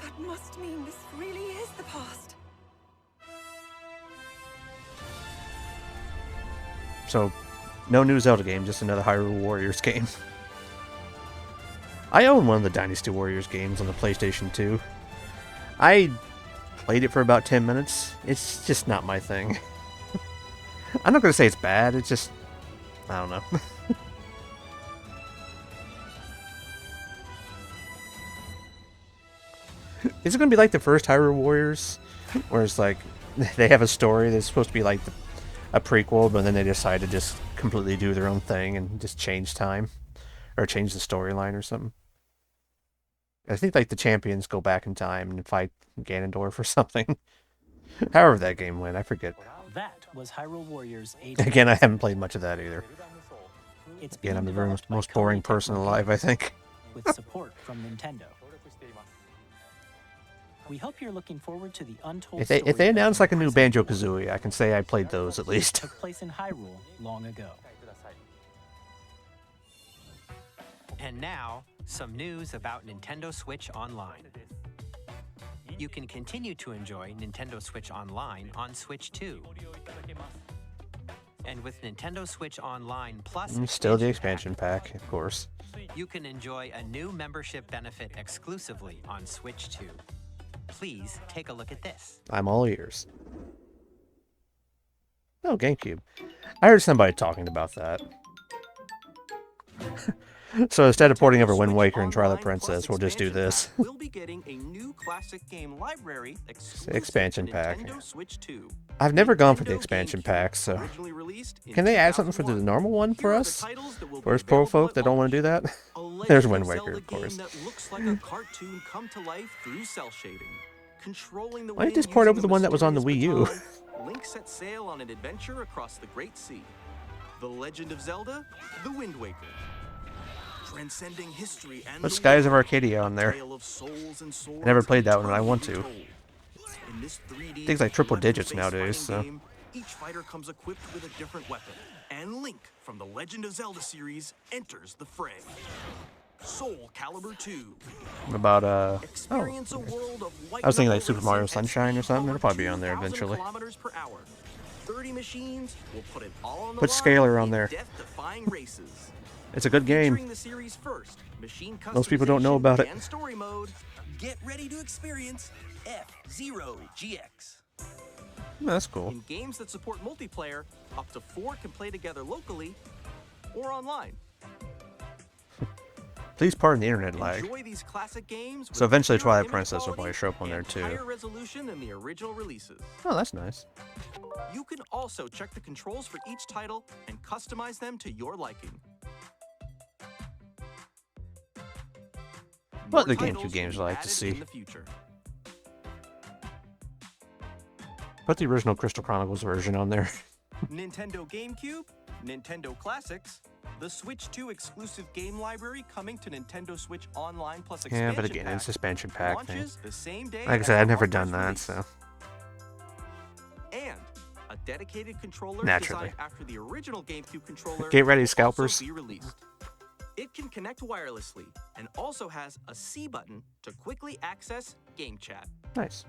that must mean this really is the past. So, no new Zelda game, just another Hyrule Warriors game. I own one of the Dynasty Warriors games on the PlayStation 2. I played it for about 10 minutes. It's just not my thing. I'm not going to say it's bad, it's just... I don't know. Is it going to be like the first Hyrule Warriors? Where it's like, they have a story that's supposed to be like a prequel, but then they decide to just completely do their own thing and just change time? Or change the storyline or something? I think like the champions go back in time and fight Ganondorf or something. However that game went, I forget. That was Hyrule Warriors Age. Again, I haven't played much of that either. It's Again, I'm the being very developed by most boring person alive, I think. with support from Nintendo. We hope you're looking forward to the untold If they story announce of like a new Banjo-Kazooie, I can say I played those at least. took place in Hyrule long ago. And now, some news about Nintendo Switch Online. You can continue to enjoy Nintendo Switch Online on Switch 2. And with Nintendo Switch Online Plus, Still the expansion pack, of course. you can enjoy a new membership benefit exclusively on Switch 2. Please take a look at this. I'm all ears. Oh, GameCube. I heard somebody talking about that. So instead of porting over Wind Waker and Twilight Princess, we'll just do this. We'll be getting a new classic game library Expansion pack. Nintendo Switch 2. I've never gone for the expansion pack, so... Can they add something for the normal one for us? For us poor folk that don't want to do that? There's Wind Waker, of course. That looks like a cartoon come to life through cell shading. Controlling the Why didn't you wind just port over using the one that was on the Wii U? baton, Link set sail on an adventure across the Great Sea. The Legend of Zelda: The Wind Waker. Transcending history and Put the Skies of world, Arcadia on there. tale of souls and swords I never played that one, and I eternally want to. retold. In this 3D Things like triple digits weapon-based nowadays, fighting so... game, each fighter comes equipped with a different weapon, and Link from the Legend of Zelda series enters the fray. Soul Calibur 2. What about, Experience a world of I was thinking like white-knuckle Super Mario racing at Sunshine or speed something. It'll over probably be on there 2,000 eventually. kilometers per hour. 30 machines will put it all on the Put line Scalar on in there. death-defying races. It's a good Featuring game. the series first, machine Most people don't know customization about it. and story mode. Get ready to experience F-Zero GX. That's cool. In games that support multiplayer, up to 4 can play together locally or online. Please pardon the internet lag. Enjoy these classic games So with eventually pure Twilight image Princess will quality probably show up on there and too. higher resolution than the original releases. Oh, that's nice. You can also check the controls for each title and customize them to your liking. What More the titles GameCube games will be like to added see. in the future. Put the original Crystal Chronicles version on there. Nintendo GameCube, Nintendo Classics, the Switch 2 exclusive game library coming to Nintendo Switch Online Plus expansion Yeah, but again, pack. it's expansion pack thing. Launches the same day Like I as said, the I've never hardware's done that, release. so... And a dedicated controller Naturally. designed after the original GameCube controller Get ready, will also scalpers. be released. It can connect wirelessly and also has a C button to quickly access Game Chat. Nice.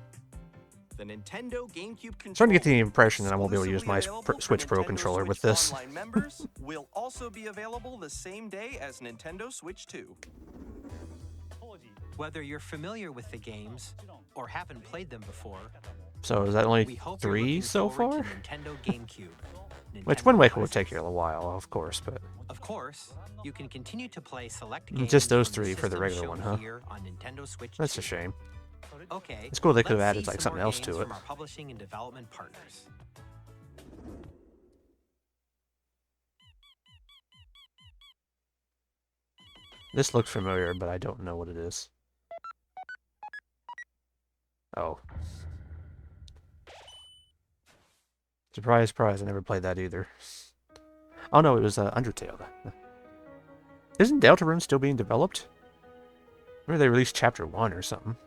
The Nintendo GameCube controller, Starting to get the impression that I won't be able to use my Switch Pro controller with this. Online members will also be available the same day as Nintendo Switch 2. Whether you're familiar with the games or haven't played them before, So is that only we hope you're 3 looking so forward far? to Nintendo GameCube. Which Wind Waker will take you a while, of course, but Of course, you can continue to play select just games those from the 3 for the system regular shown one, huh? here on Nintendo Switch That's 2. a shame. Okay, It's cool they could have let's added see like some something more else games to it. from our publishing and development partners. This looks familiar, but I don't know what it is. Oh. Surprise, surprise, I never played that either. Oh no, it was Undertale. Isn't Deltarune still being developed? Or they released Chapter 1 or something.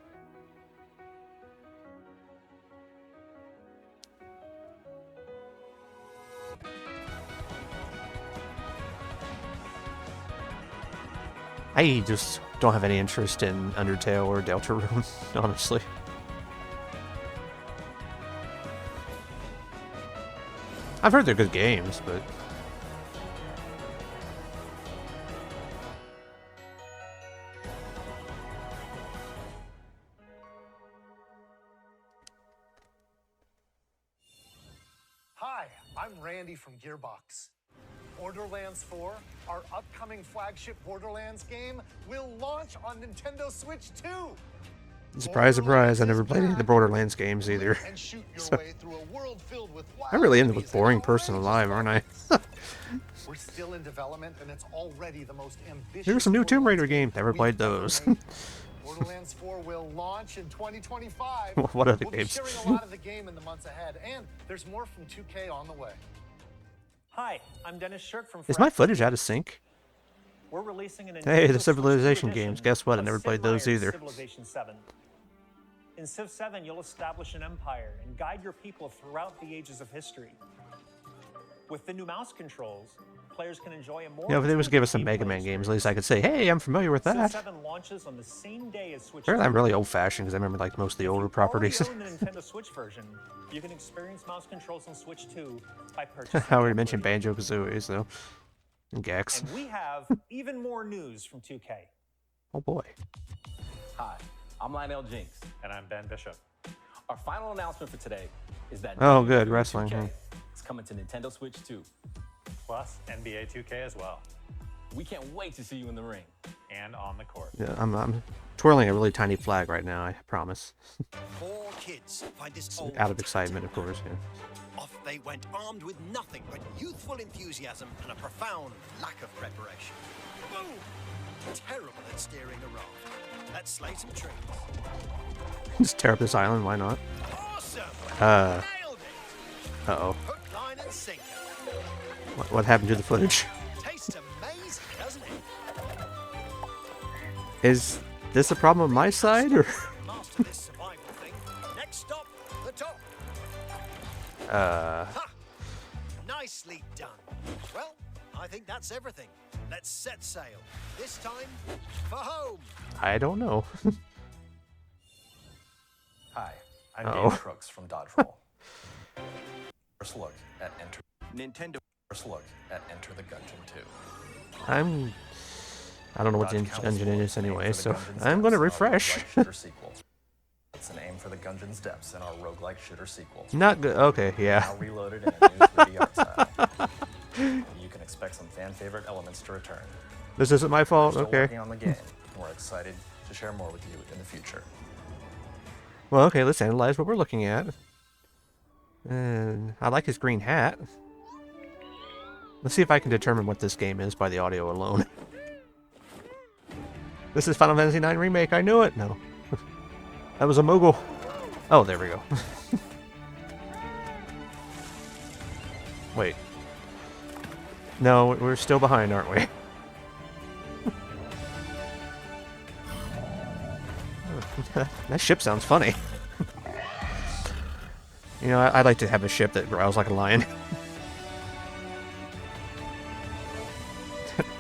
I just don't have any interest in Undertale or Deltarune, honestly. I've heard they're good games, but... Hi, I'm Randy from Gearbox. Borderlands 4, our upcoming flagship Borderlands game, will launch on Nintendo Switch 2. Surprise, surprise, I never played any of the Borderlands games either. So, I really am the boring person alive, aren't I? We're still in development, and it's already the most ambitious. There were some new Tomb Raider games. Never played those. Borderlands 4 will launch in 2025. What other we'll games? Be sharing a lot of the game in the months ahead, and there's more from 2K on the way. Hi, I'm Dennis Shirk from. Is my footage out of sync? We're releasing an Hey, the Nintendo Switch Civilization edition games. Guess what? I of never Sid played those Meier's either. Civilization 7. In Civ 7, you'll establish an empire and guide your people throughout the ages of history. With the new mouse controls, players can enjoy a more. Yeah, if they was give us some Mega Man games, at least I could say, hey, I'm familiar with Civ that. 7 launches on the same day as Switch. Apparently, I'm 2. really old-fashioned because I remember like most of the older properties. If you already own the Nintendo Switch version, you can experience mouse controls on Switch 2 by purchasing. I already mentioned Banjo-Kazooie, so... And Gex. And we have even more news from 2K. Oh boy. Hi, I'm Lionel Jinks. And I'm Ben Bishop. Our final announcement for today is that Oh, good, WWE wrestling, 2K huh? is coming to Nintendo Switch 2. Plus NBA 2K as well. We can't wait to see you in the ring. And on the court. Yeah, I'm twirling a really tiny flag right now, I promise. Four kids find this old Out of excitement, of course, yeah. Off they went armed with nothing but youthful enthusiasm and a profound lack of preparation. Boom! Terrible at steering a raft. Let's slay some trees. Just tear up this island, why not? Awesome! Uh-oh. Hook, line, and sinker. What happened to the footage? Tastes amazing, doesn't it? Is this a problem on my side, or...? Master this survival thing. Next stop, the top. Ha! Nicely done. Well, I think that's everything. Let's set sail. This time, for home. I don't know. Hi, I'm Uh-oh. David Crooks from Dodge Roll. First look at Enter Nintendo. First look at Enter the Gungeon 2. I don't know what the engine is anyway, so I'm going to refresh. It's an aim for the Gungeon's depths in our roguelike shooter sequel. Not good. Okay, yeah. Now reloaded in a new 3D art style. You can expect some fan favorite elements to return. This isn't my fault. We're still Okay. working on the game. And we're excited to share more with you in the future. Well, okay, let's analyze what we're looking at. And I like his green hat. Let's see if I can determine what this game is by the audio alone. This is Final Fantasy IX Remake. I knew it. No. That was a Moogle. Oh, there we go. Wait. No, we're still behind, aren't we? That ship sounds funny. You know, I'd like to have a ship that growls like a lion.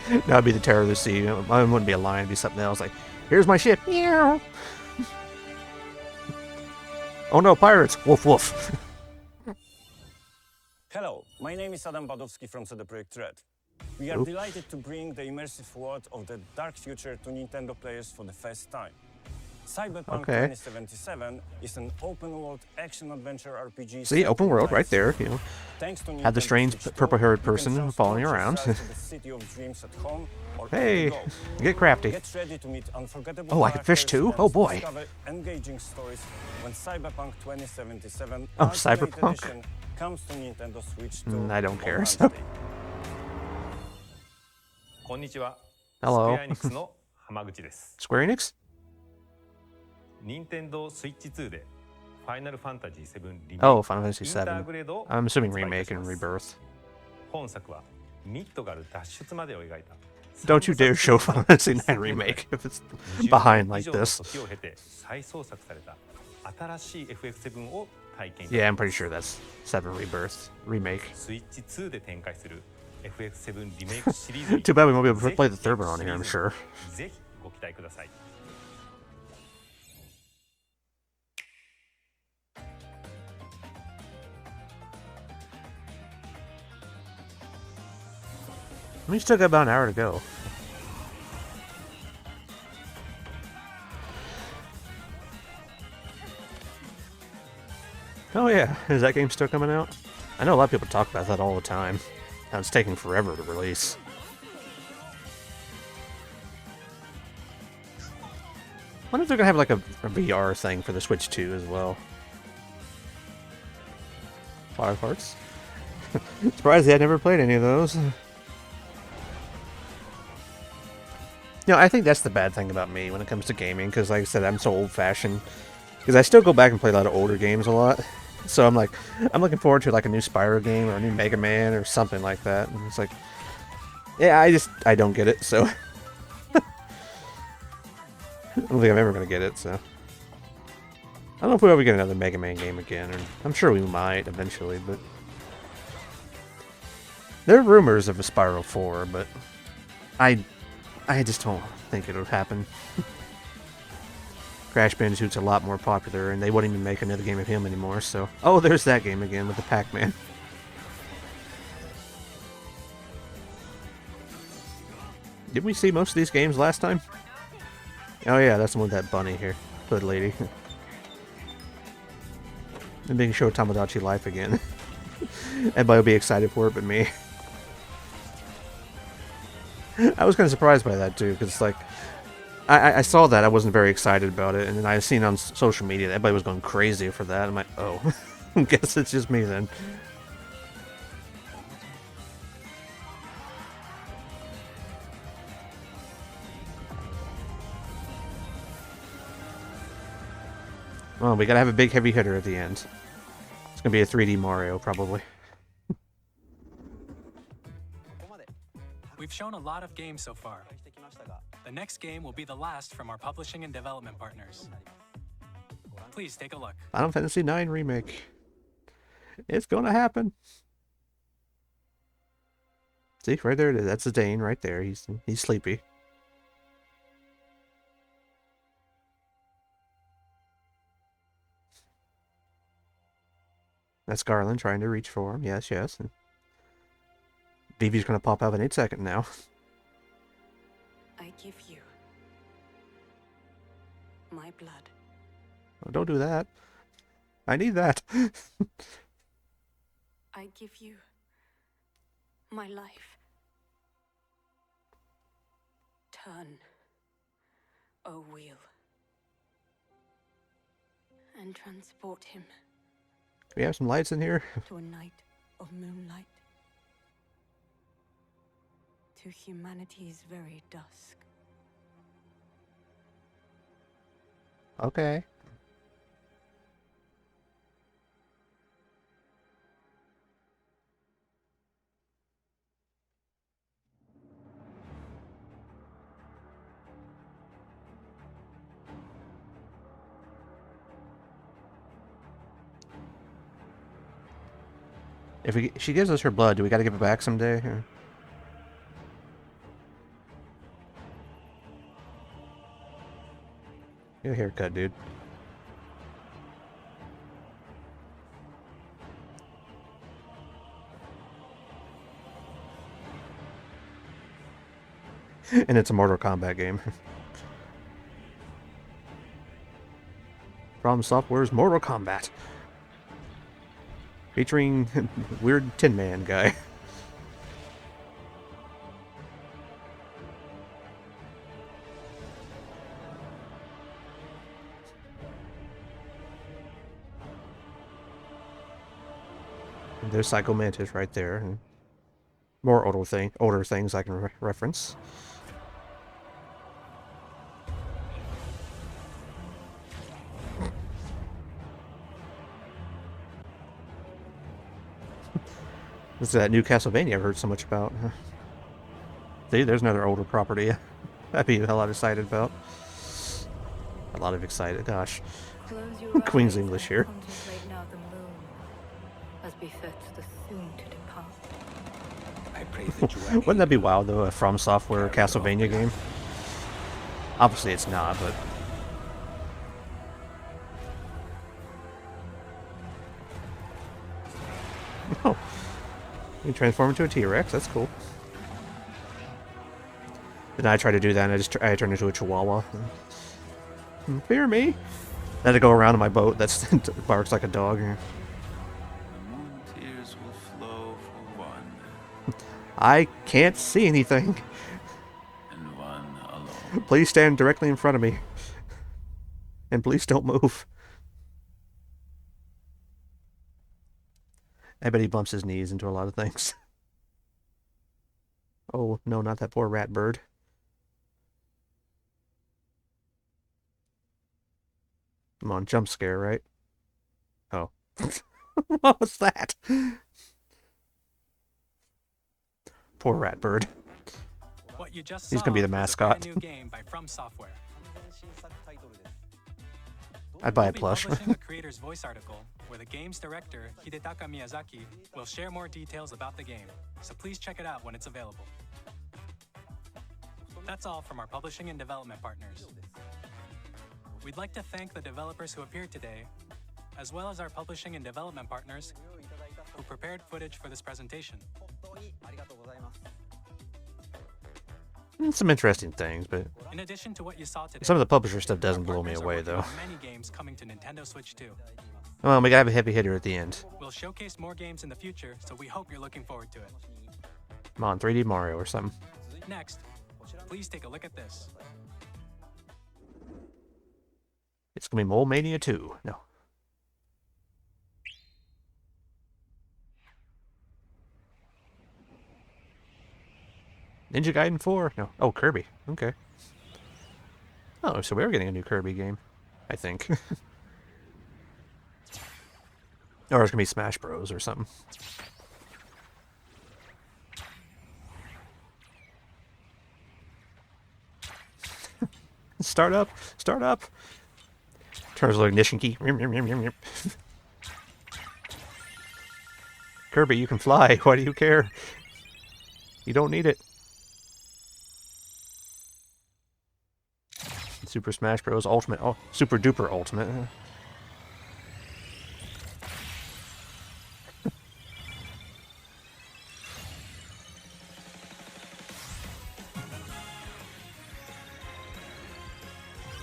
That would be the terror of the sea. It wouldn't be a lion, it'd be something else. Like, here's my ship. Meow. Oh no, pirates! Woof woof. Hello, my name is Adam Badowski from CD Projekt Red. We are delighted to bring the immersive world of the dark future to Nintendo players for the first time. Cyberpunk 2077 is an open-world action-adventure RPG. See, open world right there. You know, had the strange purple-haired person following around. Hey, get crafty. Oh, I can fish too. Oh boy. Engaging stories when Cyberpunk 2077 Cyberpunk comes to Nintendo Switch 2. I don't care. So. Hello. Square Enix? Nintendo Switch 2で Final Fantasy VIIリメイク Oh, Final Fantasy インター VII. グレードを I'm assuming 発売いた remake しま and す rebirth. 本作はミッドガル脱出までを描いた Don't you dare show Final Fantasy IX remake if it's behind like this. 時を経て再創作された新しい FF7 を体験 Yeah, I'm pretty sure that's 7 rebirth remake. Switch 2で展開する FF7 リメイクシリーズに Too bad we won't be able to play the third one on here, I'm sure. ぜひご期待ください We still got about an hour to go. Oh yeah, is that game still coming out? I know a lot of people talk about that all the time. How it's taking forever to release. I wonder if they're gonna have like a VR thing for the Switch 2 as well. Fire Hearts? Surprised I'd never played any of those. You know, I think that's the bad thing about me when it comes to gaming, because like I said, I'm so old-fashioned. Because I still go back and play a lot of older games a lot. So I'm looking forward to like a new Spyro game or a new Mega Man or something like that. And it's like, yeah, I don't get it, so. I don't think I'm ever going to get it, so. I don't know if we'll ever get another Mega Man game again, or I'm sure we might eventually, but. There are rumors of a Spyro 4, but I just don't think it'll happen. Crash Bandicoot's a lot more popular, and they wouldn't even make another game of him anymore, so... Oh, there's that game again with the Pac-Man. Didn't we see most of these games last time? Oh yeah, that's the one with that bunny here. Hood lady. And they can show Tamagotchi Life again. Everybody will be excited for it but me. I was kind of surprised by that too, because it's like... I saw that, I wasn't very excited about it, and then I seen on social media that everybody was going crazy for that. I'm like, oh, I guess it's just me then. Well, we gotta have a big heavy hitter at the end. It's gonna be a 3D Mario, probably. We've shown a lot of games so far. The next game will be the last from our publishing and development partners. Please take a look. Final Fantasy IX Remake. It's gonna happen. See, right there it is. That's Zidane right there. He's sleepy. That's Garland trying to reach for him. Yes, yes. And Vivi's gonna pop out in 8 seconds now. I give you my blood. Oh, don't do that. I need that. I give you my life. Turn, O wheel, and transport him. We have some lights in here. To a night of moonlight. To humanity's very dusk. Okay. If she gives us her blood, do we gotta give it back someday? Or? Get a haircut, dude. And it's a Mortal Kombat game. From Software's Mortal Kombat. Featuring weird Tin Man guy. And there's Psycho Mantis right there. More older things I can reference. This is that new Castlevania I've heard so much about. See, there's another older property I'd be a lot excited about. A lot of excited, gosh. Queen's English here. Now the moon, as befits the soon to depart. I pray that you are Wouldn't that be wild though, a From Software Castlevania game? Obviously it's not, but... Oh. You can transform into a T-Rex, that's cool. Then I try to do that and I turn into a Chihuahua. Fear me! Then I had to go around in my boat that barks like a dog. tears will flow for one, I can't see anything. and one alone. Please stand directly in front of me. And please don't move. I bet he bumps his knees into a lot of things. Oh, no, not that poor rat bird. Come on, jump scare, right? Oh. What was that? Poor rat bird. What you just He's gonna be the mascot. New game by From Software. I'd buy a We'll be plush. publishing a creator's voice article where the game's director, Hidetaka Miyazaki, will share more details about the game, so please check it out when it's available. That's all from our publishing and development partners. We'd like to thank the developers who appeared today, as well as our publishing and development partners who prepared footage for this presentation. Some interesting things, but In addition to what you saw today, some of the publisher stuff doesn't blow me away, though. many games coming to Nintendo Switch 2. Well, we gotta have a heavy hitter at the end. We'll showcase more games in the future, so we hope you're looking forward to it. Come on, 3D Mario or something. Next, please take a look at this. It's gonna be Mole Mania 2. No. Ninja Gaiden 4? No. Oh, Kirby. Okay. Oh, so we're getting a new Kirby game. I think. Or it's gonna be Smash Bros. Or something. Start up! Start up! Turns like ignition key. Kirby, you can fly. Why do you care? You don't need it. Super Smash Bros. Ultimate. Oh, Super Duper Ultimate.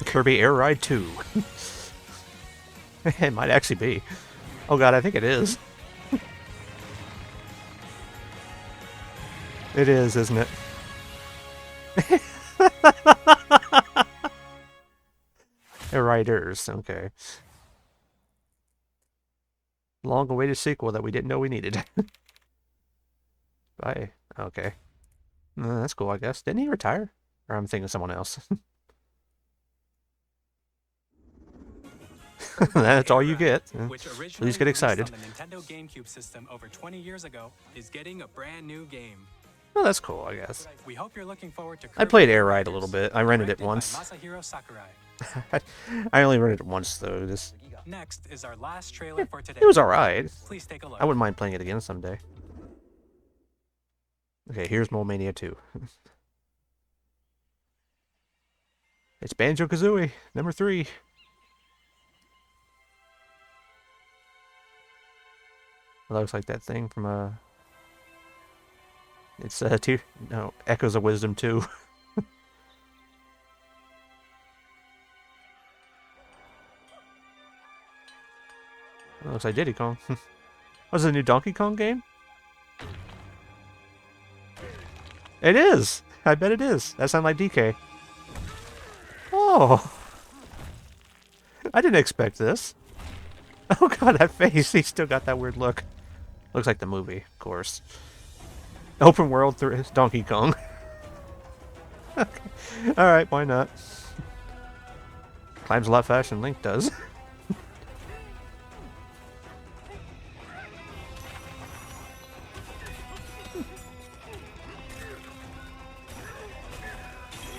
Kirby Air Ride 2. It might actually be. Oh god, I think it is. It is, isn't it? Air Riders, okay. Long-awaited sequel that we didn't know we needed. Bye. Okay. That's cool, I guess. Didn't he retire? Or I'm thinking of someone else. That's all you get. Please get excited. The Nintendo GameCube system over 20 years ago is getting a brand new game. Well, that's cool, I guess. We hope you're looking forward to I played Air Ride a little bit. I rented it once. Masahiro Sakurai. I only rented it once, though. Next is our last trailer for today. It was alright. Please take a look. I wouldn't mind playing it again someday. Okay, here's Mole Mania 2. It's Banjo-Kazooie, number 3. It looks like that thing from it's Echoes of Wisdom 2. It looks like Diddy Kong. Was it a new Donkey Kong game? It is! I bet it is. That sounds like DK. Oh! I didn't expect this. Oh god, that face. He's still got that weird look. Looks like the movie, of course. Open world through Donkey Kong. Okay. Alright, why not? Climbs a lot faster than Link does.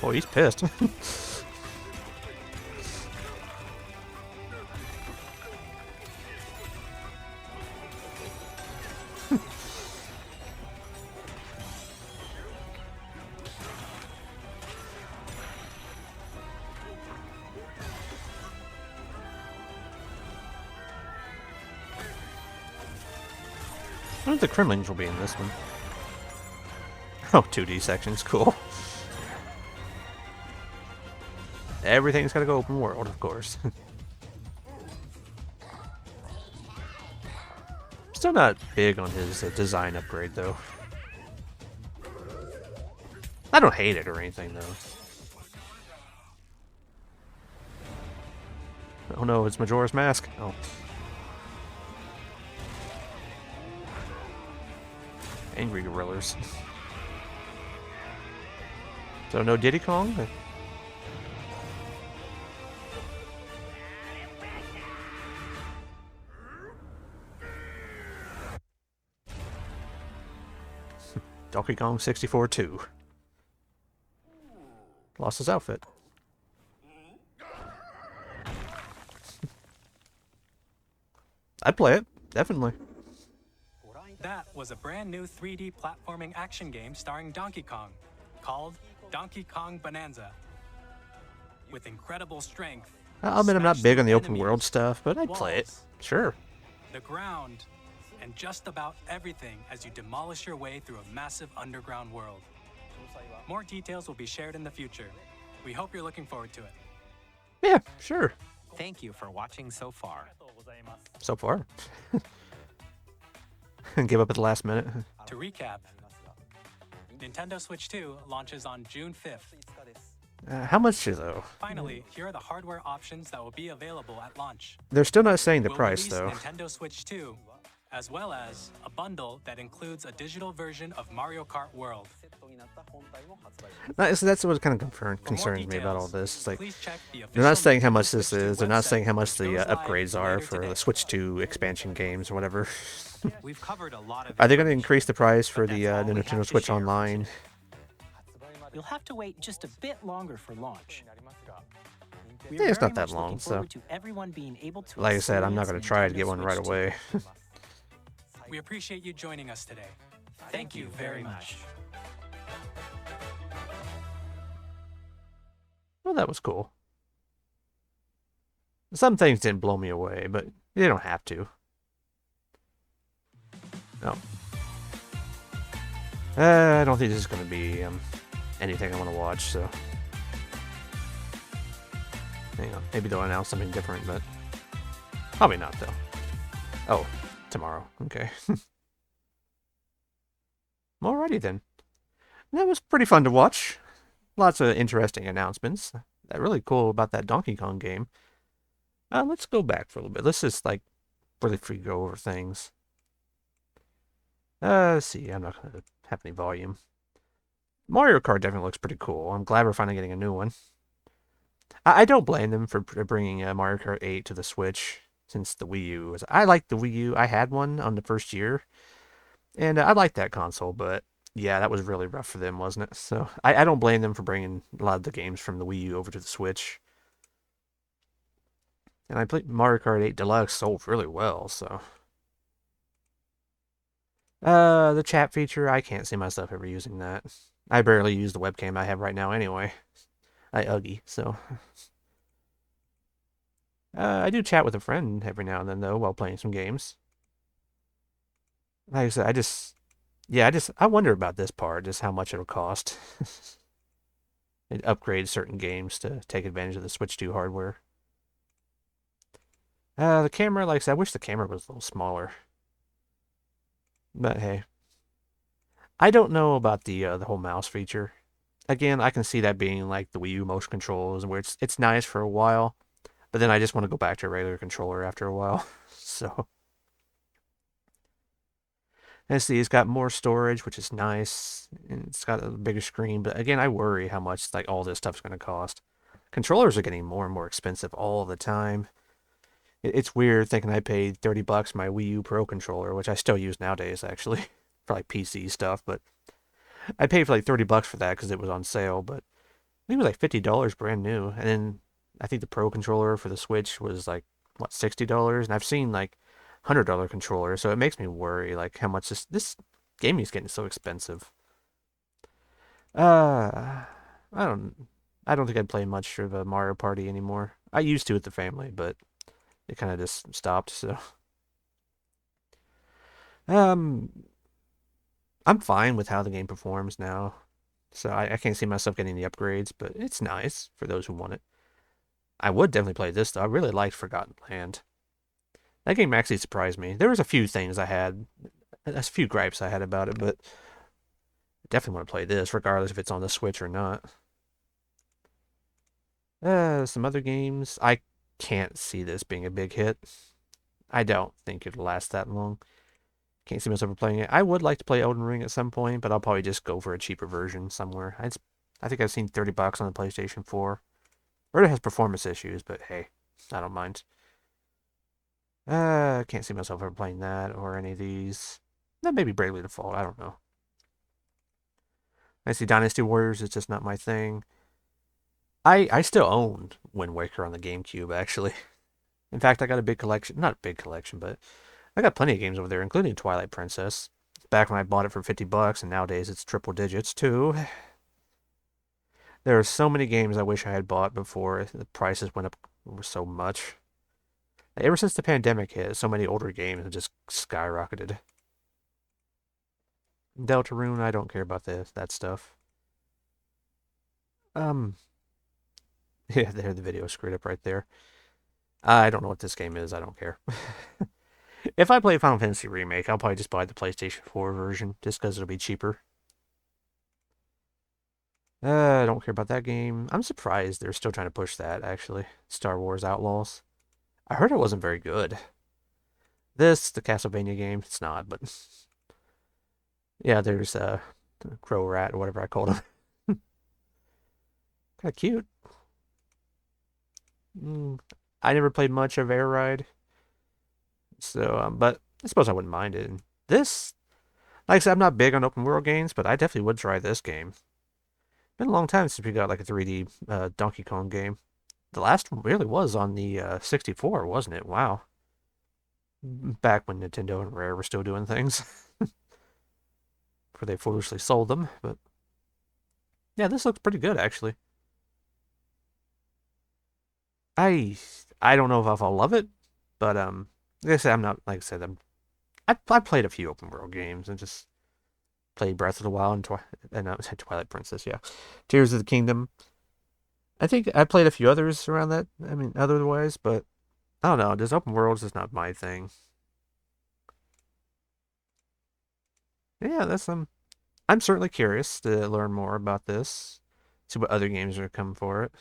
Oh, he's pissed. I wonder if the Kremlings will be in this one. Oh, 2D sections, cool. Everything's gotta go open world, of course. Still not big on his design upgrade, though. I don't hate it or anything, though. Oh no, it's Majora's Mask. Oh. Angry gorillas. So no Diddy Kong? Donkey Kong 64 2. Lost his outfit. I'd play it, definitely. That was a brand new 3D platforming action game starring Donkey Kong, called Donkey Kong Bonanza. With incredible strength. I'll admit I'm not big on the open world stuff, but I'd play it. Sure. The ground, and just about everything as you demolish your way through a massive underground world. More details will be shared in the future. We hope you're looking forward to it. Yeah, sure. Thank you for watching so far. So far. Give up at the last minute. To recap, Nintendo Switch 2 launches on June 5th. How much though? Finally, here are the hardware options that will be available at launch. They're still not saying the We'll price, release though. Nintendo Switch 2, as well as a bundle that includes a digital version of Mario Kart World. That's what kind of concerns me about all this. It's like, please check the they're not official saying how much this is. They're not saying how much the upgrades are for the Switch 2 expansion games or whatever. We've covered a lot of Are they going to increase the price for the Nintendo Switch Online? You'll have to wait just a bit longer for launch. We Yeah, are it's very not that much looking long, so. forward to everyone being able to Like I said, I'm not going experience to try to Nintendo get one right Switch 2. away. We appreciate you joining us today. Thank you very much. Well, that was cool. Some things didn't blow me away, but you don't have to. No. I don't think this is going to be anything I want to watch, so. Hang on. Maybe they'll announce something different, but probably not, though. Oh, tomorrow. Okay. Alrighty then. That was pretty fun to watch. Lots of interesting announcements. That really cool about that Donkey Kong game. Let's go back for a little bit. Let's just like really free go over things. Let's see. I'm not going to have any volume. Mario Kart definitely looks pretty cool. I'm glad we're finally getting a new one. I don't blame them for bringing Mario Kart 8 to the Switch since the Wii U was. I like the Wii U. I had one on the first year, and I liked that console, but yeah, that was really rough for them, wasn't it? So I don't blame them for bringing a lot of the games from the Wii U over to the Switch. And I played Mario Kart 8 Deluxe sold really well, so. The chat feature, I can't see myself ever using that. I barely use the webcam I have right now anyway. Uggy, so. I do chat with a friend every now and then, though, while playing some games. Like I said, I wonder about this part, just how much it'll cost. It upgrades certain games to take advantage of the Switch 2 hardware. The camera, like I said, I wish the camera was a little smaller. But hey. I don't know about the whole mouse feature. Again, I can see that being like the Wii U motion controls, where it's nice for a while, but then I just want to go back to a regular controller after a while. So, let's see, it's got more storage, which is nice. And it's got a bigger screen, but again, I worry how much like all this stuff's going to cost. Controllers are getting more and more expensive all the time. It's weird thinking I paid $30 for my Wii U Pro controller, which I still use nowadays actually for like PC stuff, but I paid for like $30 for that because it was on sale, but I think it was like $50 brand new. And then I think the Pro controller for the Switch was like, what, $60? And I've seen like $100 controllers, so it makes me worry like how much this gaming is getting so expensive. Uh, I don't I don't think I'd play much of a Mario Party anymore. I used to with the family, but it kind of just stopped. So, um, I'm fine with how the game performs now. So I can't see myself getting the upgrades, but it's nice for those who want it. I would definitely play this though. I really liked Forgotten Land. That game actually surprised me. There was a few things I had, a few gripes I had about it, but I definitely want to play this, regardless if it's on the Switch or not. Some other games. I can't see this being a big hit. I don't think it'll last that long. Can't see myself playing it. I would like to play Elden Ring at some point, but I'll probably just go for a cheaper version somewhere. I think I've seen $30 on the PlayStation 4. Or it has performance issues, but hey, I don't mind. Can't see myself ever playing that or any of these. That may be Bravely Default, I don't know. I see Dynasty Warriors, it's just not my thing. I still own Wind Waker on the GameCube, actually. In fact, I got a big collection. Not a big collection, but I got plenty of games over there, including Twilight Princess. Back when I bought it for $50, and nowadays it's triple digits, too. There are so many games I wish I had bought before the prices went up so much. Ever since the pandemic hit, so many older games have just skyrocketed. Deltarune, I don't care about that stuff. Yeah, there, the video screwed up right there. I don't know what this game is, I don't care. If I play Final Fantasy Remake, I'll probably just buy the PlayStation 4 version, just because it'll be cheaper. I don't care about that game. I'm surprised they're still trying to push that, actually. Star Wars Outlaws. I heard it wasn't very good. The Castlevania game, it's not, but... Yeah, there's Crow Rat, or whatever I called him. Kind of cute. I never played much of Air Ride. So, but I suppose I wouldn't mind it. This, like I said, I'm not big on open world games, but I definitely would try this game. Been a long time since we got like a 3D Donkey Kong game. The last one really was on the 64, wasn't it? Wow. Back when Nintendo and Rare were still doing things. Before they foolishly sold them, but... Yeah, this looks pretty good, actually. I don't know if I'll love it, but like I said, I'm not, like I said, I played a few open world games and just played Breath of the Wild and Twilight Princess, yeah. Tears of the Kingdom. I think I played a few others around that, I mean, otherwise, but I don't know, this open worlds is not my thing. Yeah, that's I'm certainly curious to learn more about this, see what other games are coming for it.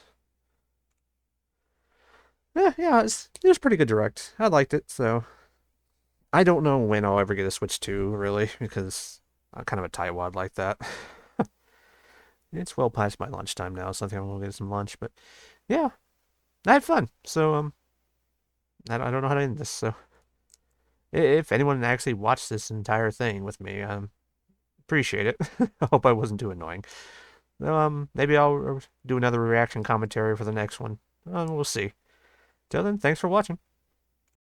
Yeah, it was pretty good direct. I liked it, so I don't know when I'll ever get a Switch 2, really, because I'm kind of a tightwad like that. It's well past my lunchtime now, so I think I'm gonna get some lunch, but yeah, I had fun. So I don't know how to end this. So if anyone actually watched this entire thing with me, appreciate it. I hope I wasn't too annoying. Maybe I'll do another reaction commentary for the next one. We'll see. Till then, thanks for watching.